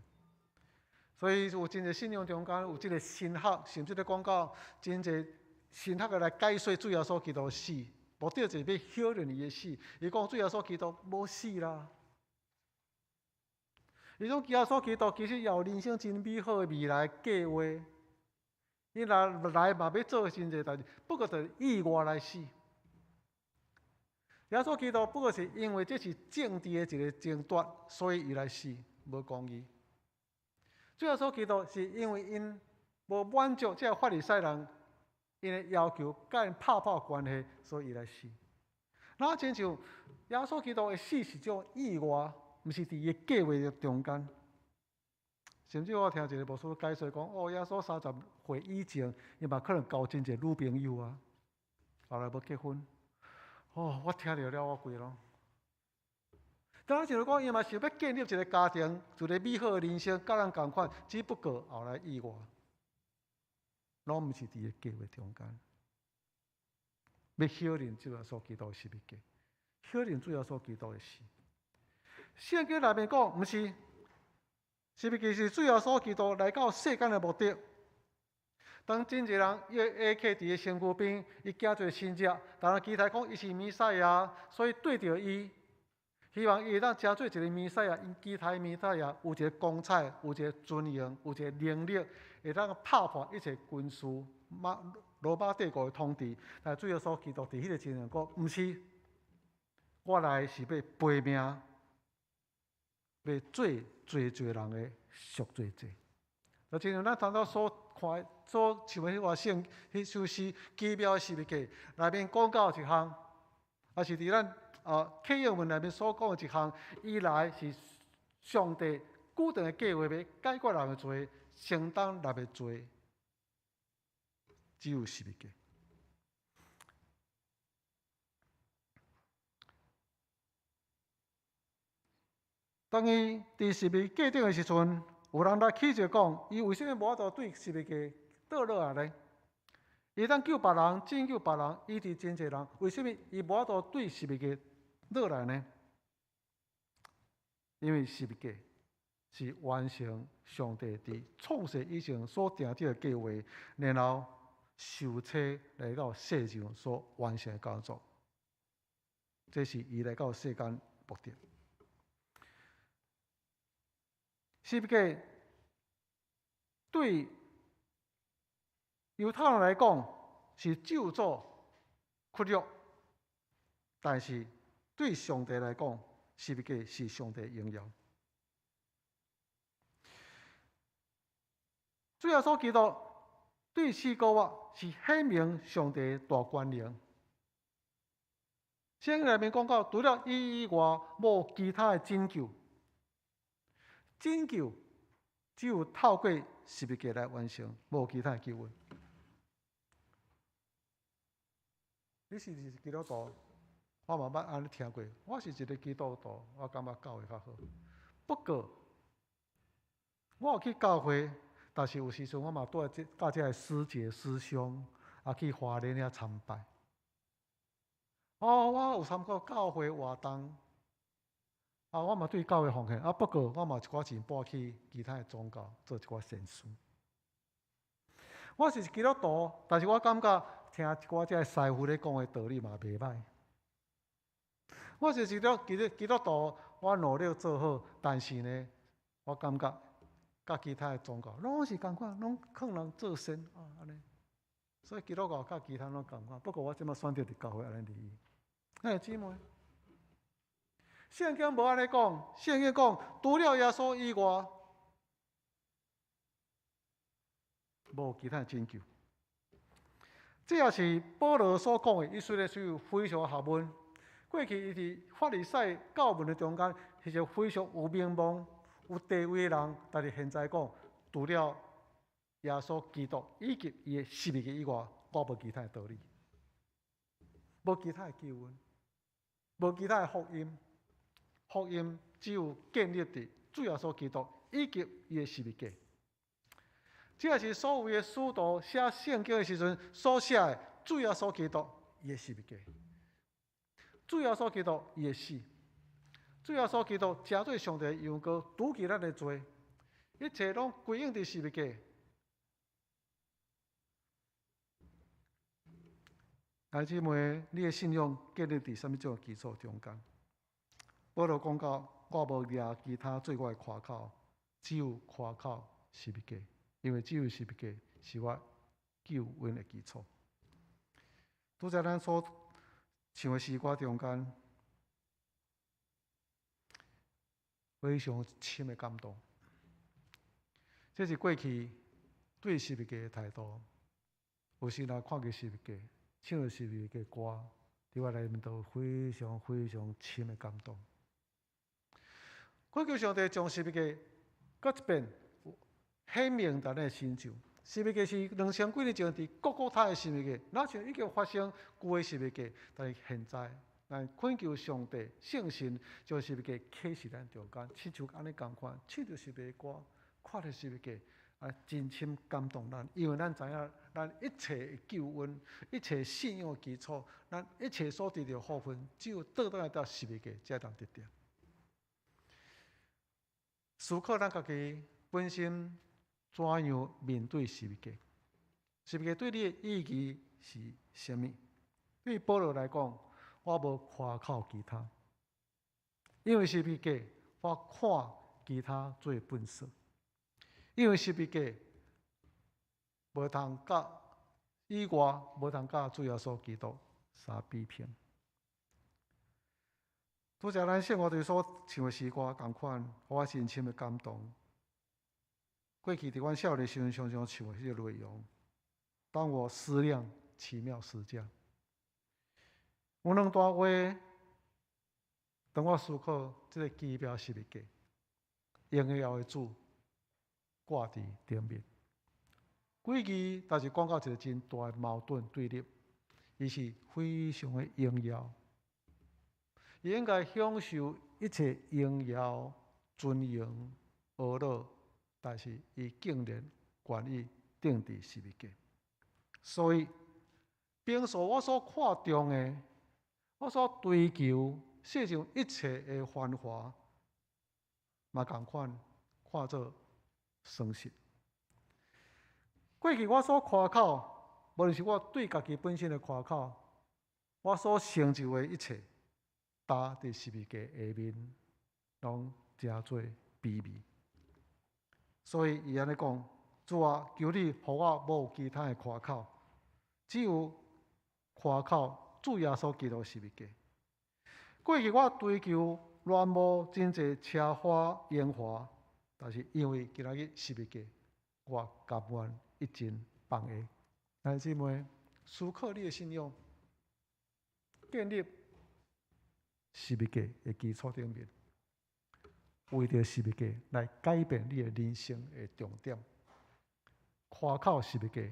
所以有真侪信仰中间有即个神学，甚至咧讲到真侪神学来解说主耶稣基督死，目的就是要晓认伊的死。伊讲主耶稣基督无死啦，伊讲耶稣基督其实也有人生真美好的未来计划。伊来嘛要做真侪代志，不过就是意外来死。耶稣基督不过是因为这是政治的一个争夺，所以伊来死，无公义。主耶稣基督是因为因无满足这法利赛人因的要求，甲因拍关系，所以伊来死。那亲像耶稣基督的死是种意外，毋是伫伊计划的中间。甚至我听一个牧师解说讲，耶稣30岁以前，伊嘛可能交真侪女朋友啊，后来要结婚。我听着了，我规咯。当然就是讲，伊嘛想要建立一个家庭，一个美好的人生，甲人同款，只不过后来意外，拢毋是伫伊计划中间。要晓认主耶稣基督的十字架，晓认主耶稣基督的死。圣经内面讲，毋是十字架是主耶稣基督来到世间的目的。当真侪人伊下客伫个身躯边，伊惊做新者，当然期待讲伊是弥赛亚，所以对着伊。希望伊会当成做一个弥赛亚，因期待弥赛亚有一个光彩，有一个尊严，有一个能力，会当拍破一切军事、罗马帝国的统治。但主耶稣基督伫迄个情形讲，毋是，我来是要赔命，要做人的赎罪者。就亲像咱当初所看、所唱的迄首诗《奇妙的十字架》内面讲到一项，也是伫咱启示文内面所讲的一项，伊来是上帝固定的计划，要解决人的罪，承担人的罪，只有十字架。当伊伫十字架顶的时阵，有人来起就讲，伊为什么无法度对十字架倒落来呢？伊当救别人，拯救别人，医治真侪人，为什么伊无法度对十字架落来呢？因为十字架是完成上帝伫创世以前所定这个计划，然后受车来到世上所完成的工作，这是伊来到世间目的。十字架对犹太人来讲是咒诅、屈辱，但是对上帝来讲，十字架是上帝的荣耀。主耶稣基督对四个我是显明上帝的大权能。圣经内面讲到，除了伊以外，无其他的拯救。拯救只有透过十字架来完成，无其他的救恩。你是基督徒，我嘛捌安尼听过。我是一个基督徒，我感觉教会较好。不过，我有去教会，但是有时阵我嘛带大家的师姐师兄，也去花莲遐参拜。我有参加教会活动。我嘛对教会奉献，不过我嘛有一寡钱拨去其他的宗教做一寡善事。我是基督徒，但是我感觉听一寡这师傅咧讲的道理嘛袂歹。我是基督徒，我努力做好，但是呢，我感觉甲其他的宗教拢是共款，拢劝人做善安尼。所以基督教甲其他拢共款，不过我即马选择伫教会安尼离。姊妹。圣经无安尼讲，圣经讲，除了耶稣以外，无其他拯救。这也是保罗所讲的，伊虽然是非常学问，过去伊伫法利赛教门的中间，是一个非常有名望、有地位的人，但是现在讲，除了耶稣基督以及伊的十字架以外，我无其他的道理，无其他的救恩，无其他的福音。福音只有建立伫主耶稣基督以及伊的十字架。这也是所有的使徒写圣经的时阵所写的主耶稣基督伊的十字架。主耶稣基督伊的死，主耶稣基督加做上帝的羊羔，拄起咱的罪，一切拢归应伫十字架。弟兄姊妹，你的信仰建立伫什么种基础中间？我就讲到，我无掠其他做我的倚靠，只有倚靠十字架，因为只有十字架是我救恩的基础。拄则咱所唱的诗歌中间，非常深的感动。这是过去对十字架的态度。有时若看见十字架，唱着十字架的歌，伫我内面都非常非常深的感动。恳求上帝将十字架搁一遍显明咱的心上。十字架是2000几年前伫各国他的十字架，那像已经发生旧的十字架，但是现在，咱恳求上帝圣神将十字架刻在咱中间，亲像安尼共款，唱着十字架歌，看着十字架，真心感动咱，因为咱知影，咱一切的救恩、一切信仰的基础，咱一切所得到福分，只有倒转来到十字架才能得到。思考咱家己本身怎样面对十字架？十字架对你的意义是什么？对保罗来讲，我无夸靠其他，因为十字架我看其他做本色，因为十字架无通甲以外，无通甲主耶稣基督相比拼。拄则咱生活中所唱的诗歌同款，我真深的感动。过去伫阮少年时阵常常唱的迄个内容，当我思量奇妙实价。有两段话，当我思考这个奇妙十字架，荣耀的主挂伫顶面。几句但是讲到一个真大的矛盾对立，伊是非常的荣耀。伊应该享受一切荣耀、尊荣、娱乐，但是伊竟然愿意钉伫十字架。所以，平素我所看重的，我所追求世上一切的繁华，嘛同款看作损失。过去我所夸靠，无论是我对家己本身的夸靠，我所成就的一切，搭伫十字架下面，拢真做卑微。所以伊安尼讲，主啊，求你互我无其他的夸靠，只有夸靠主耶稣基督十字架。过去我追求乱无真济奢华烟华，但是因为今仔日十字架，我甘愿一尽放下。弟兄姊妹，思考你的信仰，建立十字架的基础顶面，为着十字架来改变你的人生的重点，夸靠十字架，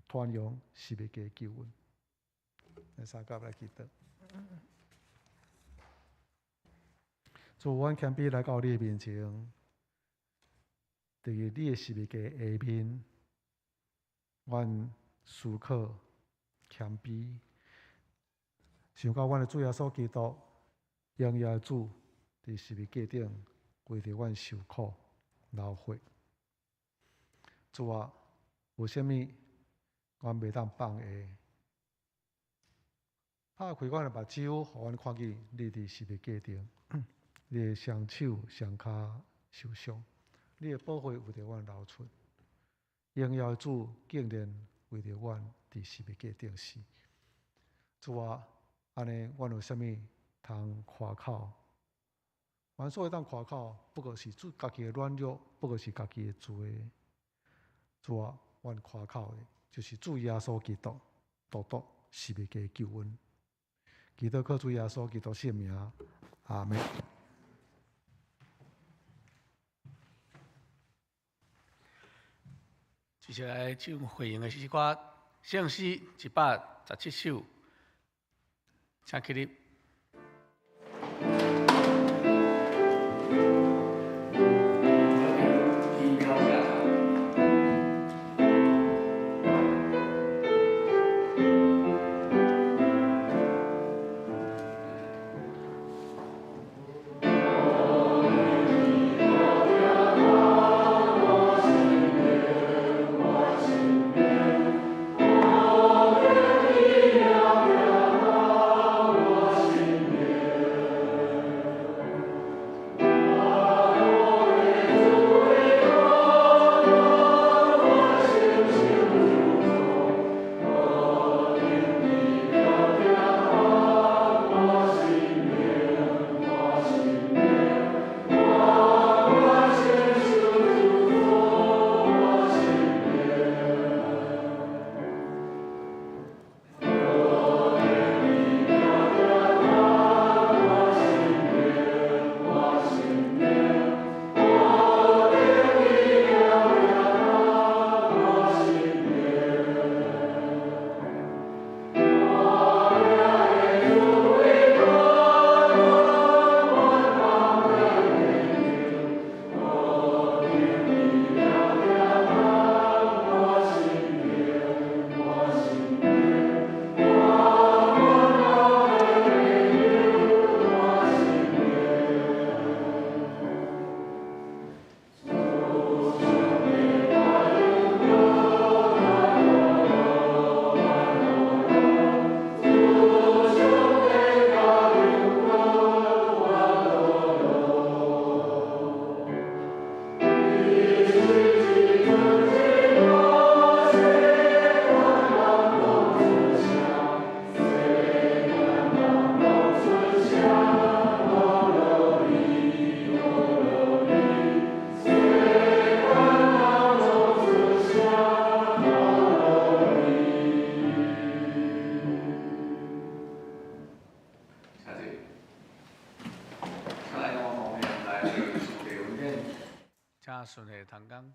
传扬十字架的救恩。咱三甲来祈祷。主，阮谦卑来到你的面前，伫你的十字架下面，阮思考谦卑，想到阮的主耶稣基督，荣耀的主伫十字架顶为着阮受苦流血。主啊，有啥物阮袂当放下？拍开阮的目睭，互阮看见你伫十字架顶，你的双手双骹受伤，你的宝血为着阮流出。荣耀的主竟然为着阮伫十字架顶死。主啊，安尼阮有啥物通夸靠？阮所会当夸靠，不过是主家己的软弱，不过是家己的罪。主啊，阮夸靠的就是主耶稣基督，独独十字架的救恩。祈祷靠主耶稣基督圣名，阿门。继续。接下来唱回应的诗歌，圣诗117首，请起立。请顺利成功。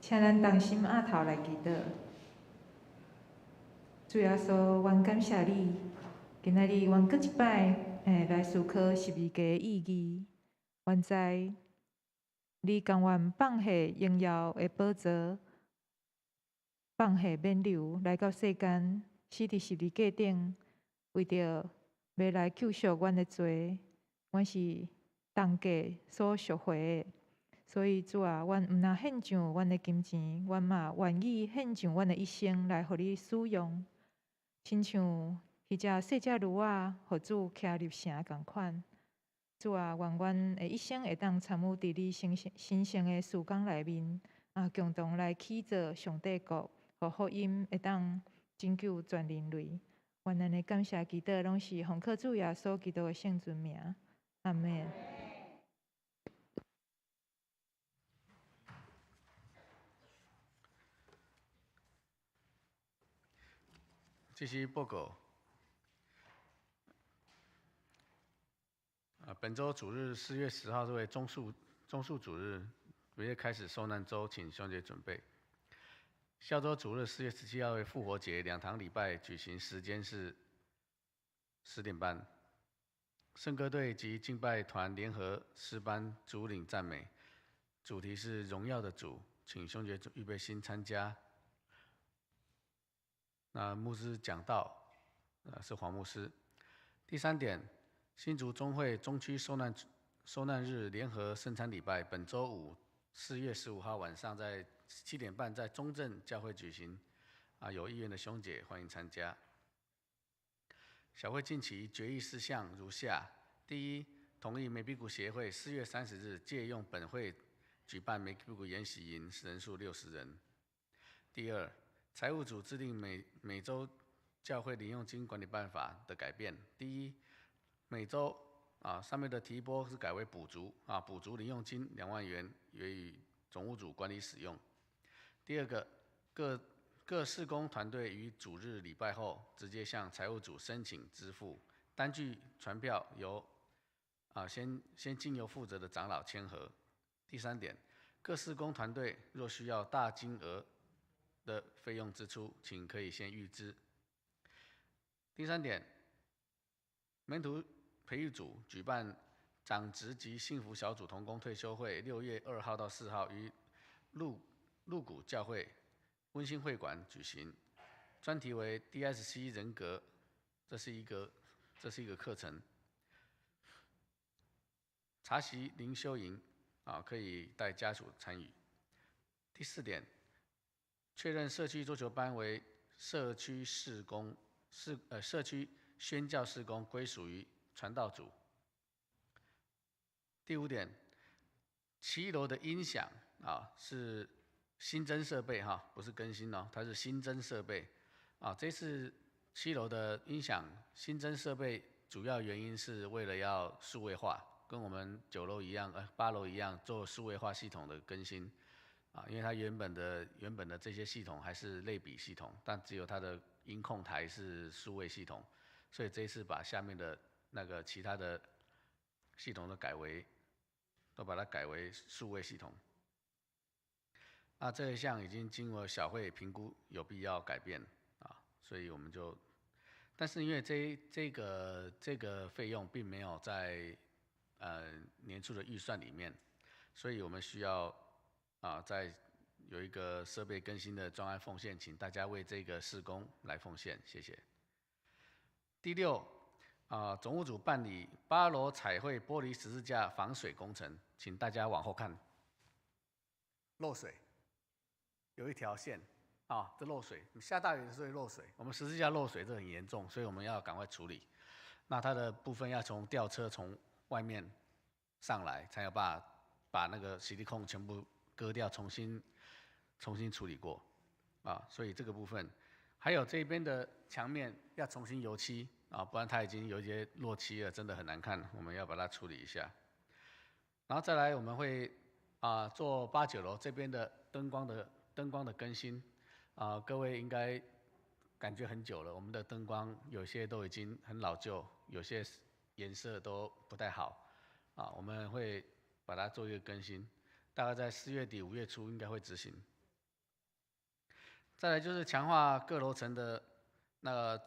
请咱同心压头来祈祷。主耶稣，愿感谢你，今仔日愿搁一摆来思考12个意义。愿知你甘愿放下荣耀的宝座，放下冕旒，来到世间，死伫十字架顶，为着要来救赎阮的罪，阮是重价所赎回的。所以主啊，阮毋若献上阮的金钱，阮嘛愿意献上阮的一生来互你使用，亲像迄只细只驴仔，互主骑入城共款。主啊，愿阮的一生会当参与伫你神圣的事工内面，共同来起造上帝国，互福音会当拯救全人类。愿咱的感谢祈祷，拢是奉靠主耶稣基督的圣尊名。阿门。继续报告。本周主日4月10号作为中树主日，准备开始受难周，请兄姐准备。下周主日4月17号为复活节，2堂礼拜举行，时间是10点半。圣歌队及敬拜团联合诗班主领赞美，主题是荣耀的主，请兄姐预备心参加。那牧师讲道，是黄牧师。第3点，新竹中会中区受难日联合圣餐礼拜，本周五4月15号晚上在7点半在中正教会举行。有意愿的兄姐欢迎参加。小会近期决议事项如下：第一，同意梅比谷协会4月30日借用本会举办梅比谷研习营，人数60人。第二，财务组制定每周教会零用金管理办法的改变。第一，每周上面的提拨是改为补足补足零用金2万元，约与总务组管理使用。第二个，各事工团队于主日礼拜后，直接向财务组申请支付，单据传票由先经由负责的长老签核。第3点，各事工团队若需要大金额的费用支出，请可以先预支。第3点，门徒培育组举办长职及幸福小组同工退休会，6月2号到4号于鹿谷教会温馨会馆举行，专题为 DSC 人格，这是一个课程。茶席灵修营可以带家属参与。第4点，确认社区桌球班为社区宣教事工，归属于传道组。第5点，7楼的音响是新增设备不是更新它是新增设备这次7楼的音响新增设备，主要原因是为了要数位化，跟我们9楼一样，8楼一样做数位化系统的更新因为它原本的这些系统还是类比系统，但只有它的音控台是数位系统，所以这一次把下面的那个其他的系统都把它改为数位系统。这一项已经经过小会评估有必要改变所以我们就，但是因为这个费用并没有在年初的预算里面，所以我们需要再有一个设备更新的专案奉献，请大家为这个事工来奉献，谢谢。第6，总务组办理8楼彩绘玻璃十字架防水工程，请大家往后看，漏水，有一条线这漏水，下大雨的时候会漏水，我们十字架漏水这很严重，所以我们要赶快处理。那它的部分要从吊车从外面上来，才有办法把那个洗涤控全部割掉，重新处理过所以这个部分，还有这边的墙面要重新油漆不然它已经有一些落漆了，真的很难看，我们要把它处理一下。然后再来我们会做8、9楼这边的灯光的更新各位应该感觉很久了，我们的灯光有些都已经很老旧，有些颜色都不太好我们会把它做一个更新，大概在4月底5月初应该会执行再来就是强化各楼层的那个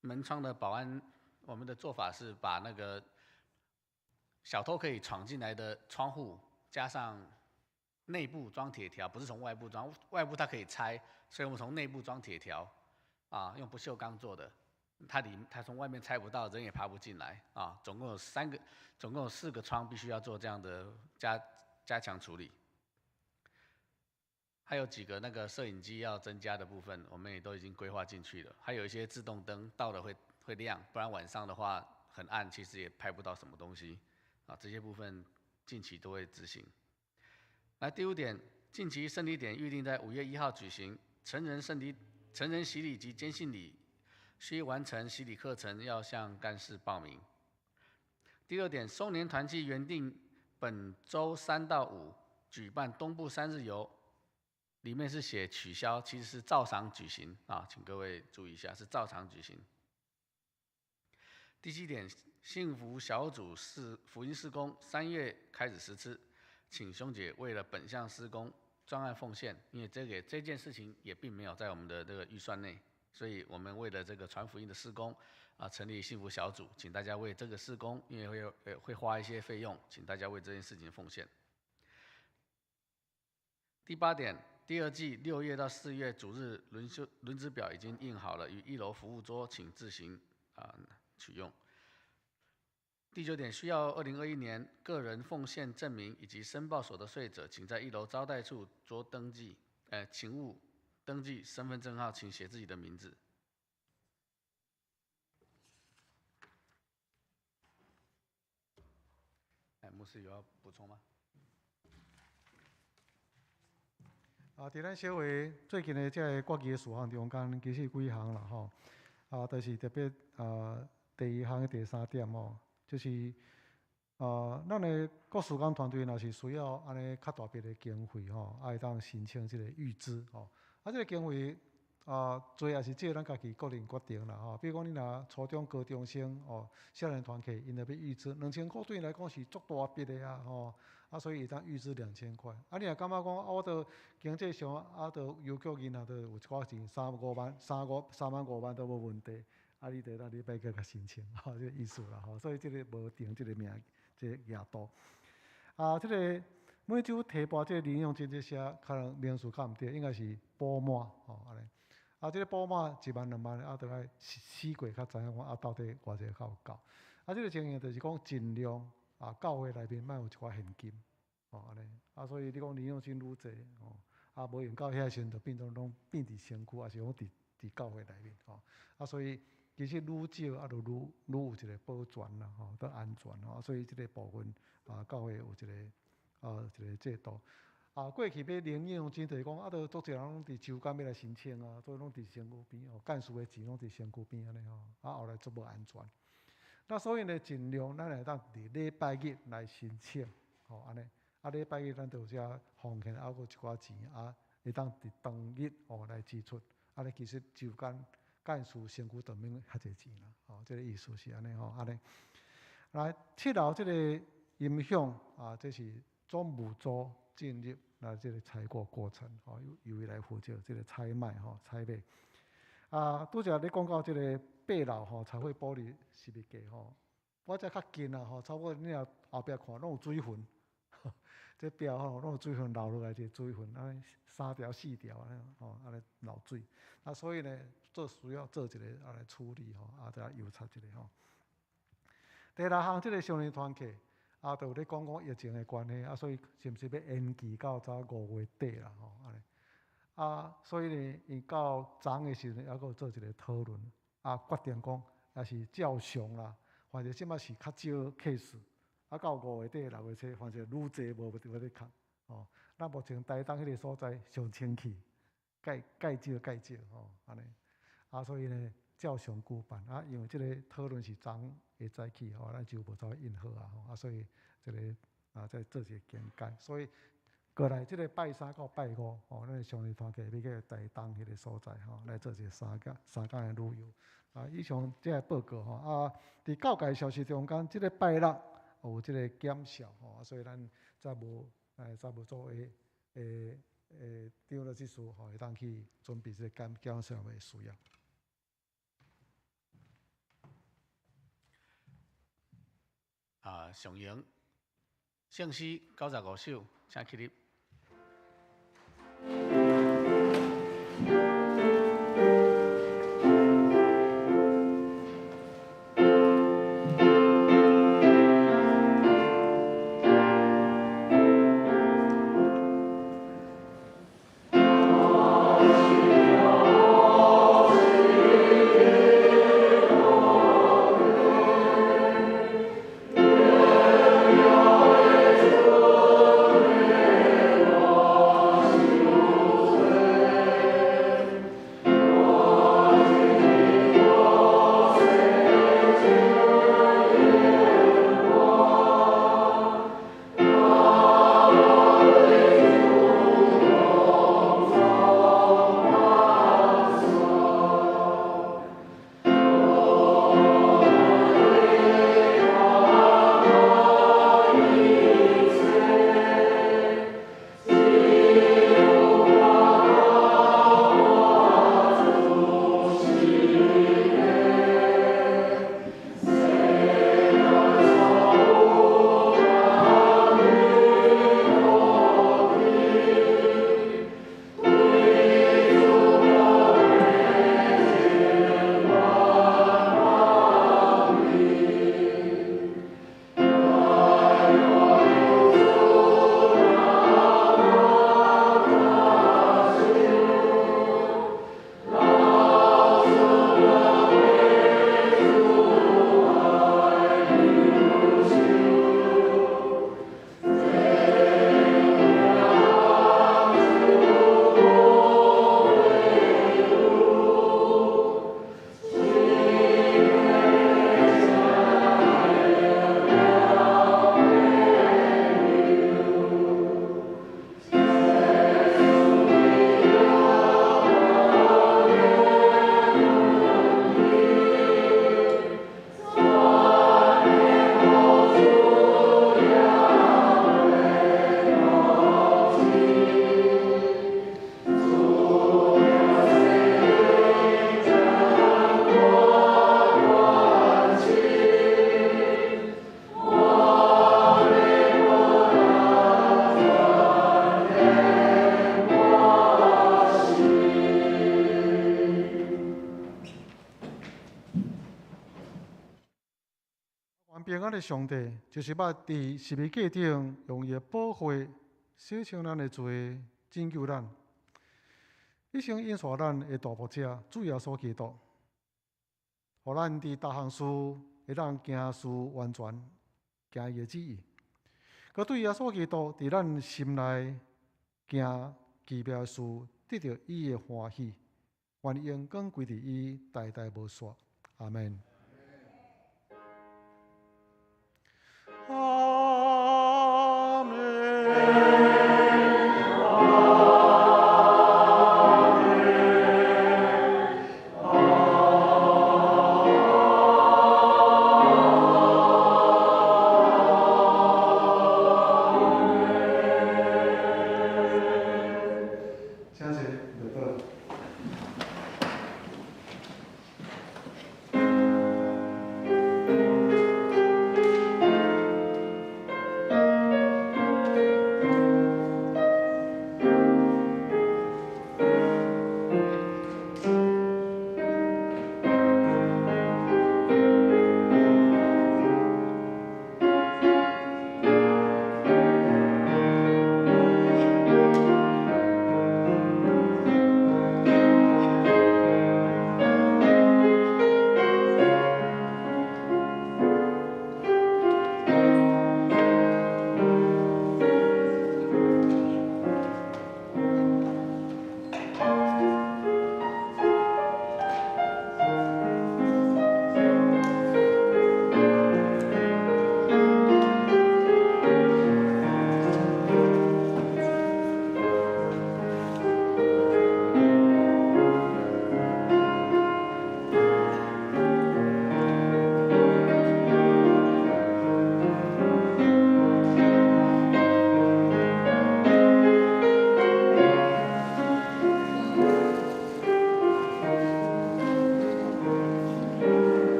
门窗的保安，我们的做法是把那个小偷可以闯进来的窗户加上内部装铁条，不是从外部装，外部它可以拆，所以我们从内部装铁条，用不锈钢做的，它从外面拆不到，人也爬不进来啊。总共有4个窗，必须要做这样的加强处理。还有几个那个摄影机要增加的部分，我们也都已经规划进去了。还有一些自动灯到了会亮，不然晚上的话很暗，其实也拍不到什么东西啊。这些部分近期都会执行。来第5点，近期圣礼典预定在5月1号举行，成人洗礼及坚信礼需完成洗礼课程，要向干事报名。第6点，松年团契原定本周3到5举办东部3日游。里面是写取消，其实是照常举行啊，请各位注意一下，是照常举行。第7点，幸福小组福音事工3月开始实施，请兄姐为了本项施工专案奉献，因为这件事情也并没有在我们的这个预算内，所以我们为了这个传福音的施工成立幸福小组，请大家为这个施工，因为会花一些费用，请大家为这件事情奉献。第8点。第2季6月到4月主日轮值表已经印好了，与1楼服务桌，请自行取用。第9点，需要2021年个人奉献证明以及申报所得税者，请在1楼招待处做登记，请勿登记身份证号，请写自己的名字。牧师有要补充吗？伫咱社会最近的这个国际的事项中间，其实几项啦吼，就是特别第1项、第3点吼，就是咱的国事工团队若是需要安尼较大笔的经费吼，会当申请这个预支吼，这个经费做也是借咱家己个人决定啦吼。比如讲你若初中、高中生少年团契，因若要预支2000块，对因来讲是足大笔的啊吼。所以会当预支2000块。你若感觉讲我都经济上都邮局银行都有一寡钱3万5万都无问题，你得礼拜个申请，这个意思啦吼。所以这个无定这个这个额度。这个每周提拨这个零用金这些，可能名数较毋对，应该是补满安尼。这个补满1万2万，都要试过较知影讲到底偌济较有够。这个情形就是讲尽量。教会内面莫有一寡现金，安尼。所以你讲零用金愈济，无用到遐时阵，就变成拢变伫身躯，还是讲伫教会内面，所以其实愈少，就愈有一个保全啦，都安全，所以这个部分教会有一个制度。过去要领零用金，就是讲都足侪人拢伫周间要来申请所以拢伫身躯边，干事的钱拢伫身躯边安尼后来足无安全。那所以呢，尽量咱会当伫礼拜日来申请，安尼。礼拜日咱就有遮奉献，还有一寡钱会当伫当日来支出。尼其实周间干事身躯就免遐济钱啦，这个意思是安尼安尼。来7楼这个音响这是总务组进入这个采购过程，由伊来负责这个采买采买。拄则咧讲到这个8楼彩绘玻璃是物价我遮较近差不多你若后壁看拢有水痕，这标拢有水痕流落来，这水痕3条4条安尼流水。所以呢，需要做一个来处理再来油擦一个第6项，这个少年团契就有咧讲疫情的关系所以是毋是要延期到5月底啦安尼。所以呢，伊到昨的时阵，还佫做一个讨论，决定讲也是照常啦。反正即摆是较少 case， 到5月底6月初，反正愈济无咧看咱目前台东迄个所在上清气，介少安尼。所以呢，照常举办因为即个讨论是昨下早起咱就无走应好所以这个再做一个简介，所以。过来，这个拜3到拜5咱的少年团契要去台东迄个所在来做一个3天的旅游。以上这个报告伫教界消息中间，这个拜6有这个检校所以咱再无做张了技术会当去准备这个减少的需要。上营圣诗95首，请起立。平安的上帝，就是捌伫十字架顶用伊的宝血洗清咱的罪，拯救咱，一生引带咱的大牧者主耶稣基督，互咱伫各项事会当行事完全，行伊的旨意。佮对耶稣基督伫咱心内行奇妙的事，得到伊的欢喜，愿荣光归伫伊，代代无衰。阿门。阿门。请坐，坐倒。